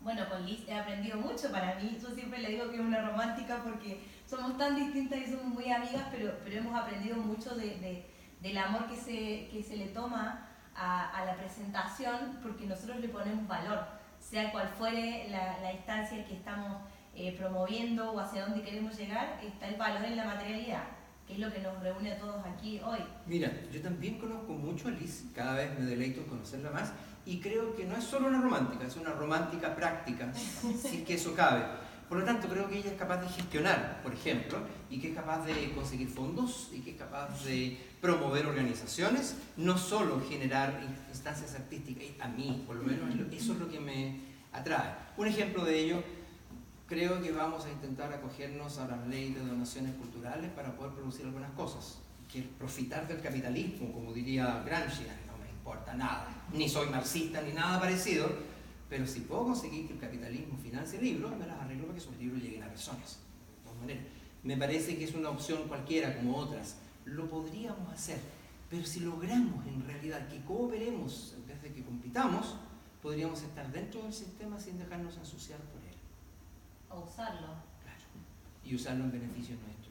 Bueno, con Liz he aprendido mucho. Para mí, yo siempre le digo que es una romántica porque somos tan distintas y somos muy amigas, pero hemos aprendido mucho del amor que se le toma a la presentación, porque nosotros le ponemos valor, sea cual fuere la instancia que estamos promoviendo o hacia dónde queremos llegar, está el valor en la materialidad, que es lo que nos reúne a todos aquí hoy. Mira, yo también conozco mucho a Liz, cada vez me deleito en conocerla más, y creo que no es solo una romántica, es una romántica práctica, si es que eso cabe. Por lo tanto, creo que ella es capaz de gestionar, por ejemplo, y que es capaz de conseguir fondos, y que es capaz de promover organizaciones, no solo generar instancias artísticas. Y a mí, por lo menos, eso es lo que me atrae. Un ejemplo de ello, creo que vamos a intentar acogernos a la ley de donaciones culturales para poder producir algunas cosas. Que profitar del capitalismo, como diría Gramsci, no me importa nada, ni soy marxista ni nada parecido, pero si puedo conseguir que el capitalismo financie libros, me las arreglo para que esos libros lleguen a personas. De todas maneras, me parece que es una opción cualquiera como otras. Lo podríamos hacer, pero si logramos en realidad que cooperemos en vez de que compitamos, podríamos estar dentro del sistema sin dejarnos ensuciar por él. O usarlo. Claro, y usarlo en beneficio nuestro.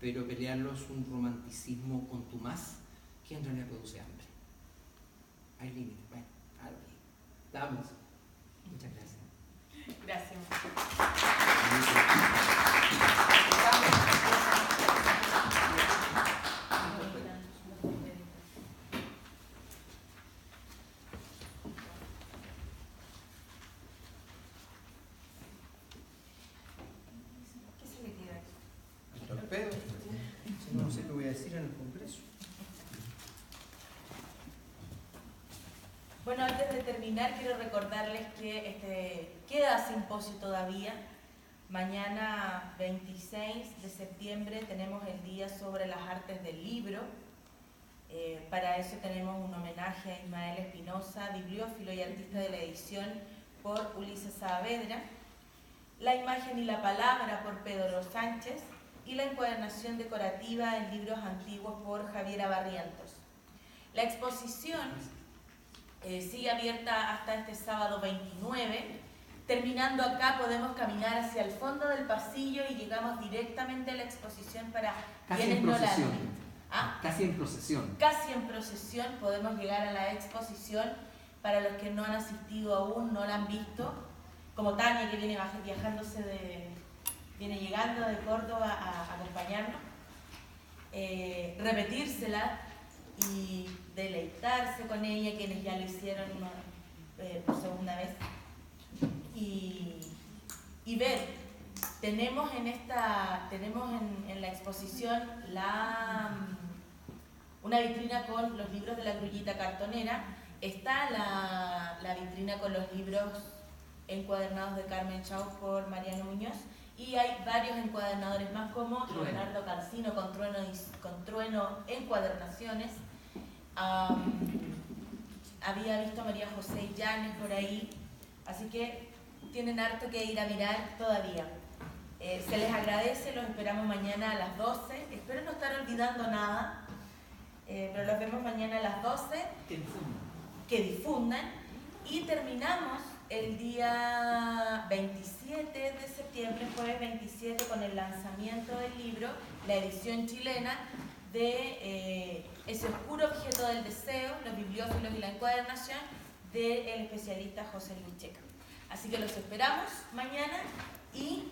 Pero pelearlo es un romanticismo contumaz que en realidad produce hambre. Hay límites. Bueno, algo ahí. Damos. Muchas gracias. Gracias. ¿Qué se le queda aquí? Al torpedo. Si no, no sé qué voy a decir en el Congreso. Bueno, antes de terminar, quiero recordarles que queda simposio todavía. Mañana, 26 de septiembre, tenemos el Día sobre las Artes del Libro. Para eso tenemos un homenaje a Ismael Espinosa, bibliófilo y artista de la edición, por Ulises Saavedra. La imagen y la palabra por Pedro Sánchez y la encuadernación decorativa en libros antiguos por Javiera Barrientos. La exposición sigue abierta hasta este sábado 29. Terminando acá podemos caminar hacia el fondo del pasillo y llegamos directamente a la exposición para quienes no la han visto. ¿Ah? Casi en procesión. Casi en procesión podemos llegar a la exposición para los que no han asistido aún, no la han visto, como Tania que viene viene llegando de Córdoba a acompañarnos, repetírsela y deleitarse con ella, quienes ya lo hicieron por segunda vez, y ver. Tenemos en la exposición una vitrina con los libros de la Grullita Cartonera. Está la vitrina con los libros encuadernados de Carmen Chau por Mariano Muñoz, y hay varios encuadernadores más como Leonardo Cancino con Trueno Encuadernaciones. Había visto a María José Llanes por ahí, así que tienen harto que ir a mirar todavía. Se les agradece, los esperamos mañana a las 12. Espero no estar olvidando nada, pero los vemos mañana a las 12. Que difundan. Y terminamos el día 27 de septiembre, jueves 27, con el lanzamiento del libro, la edición chilena de Ese oscuro objeto del deseo, los bibliófilos y la encuadernación, del especialista José Luis Checa. Así que los esperamos mañana y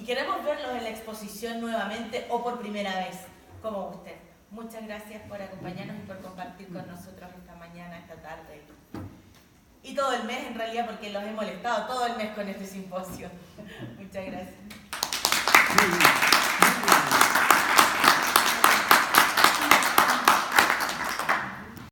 queremos verlos en la exposición nuevamente o por primera vez, como usted. Muchas gracias por acompañarnos y por compartir con nosotros esta mañana, esta tarde y todo el mes en realidad, porque los he molestado todo el mes con este simposio. Muchas gracias.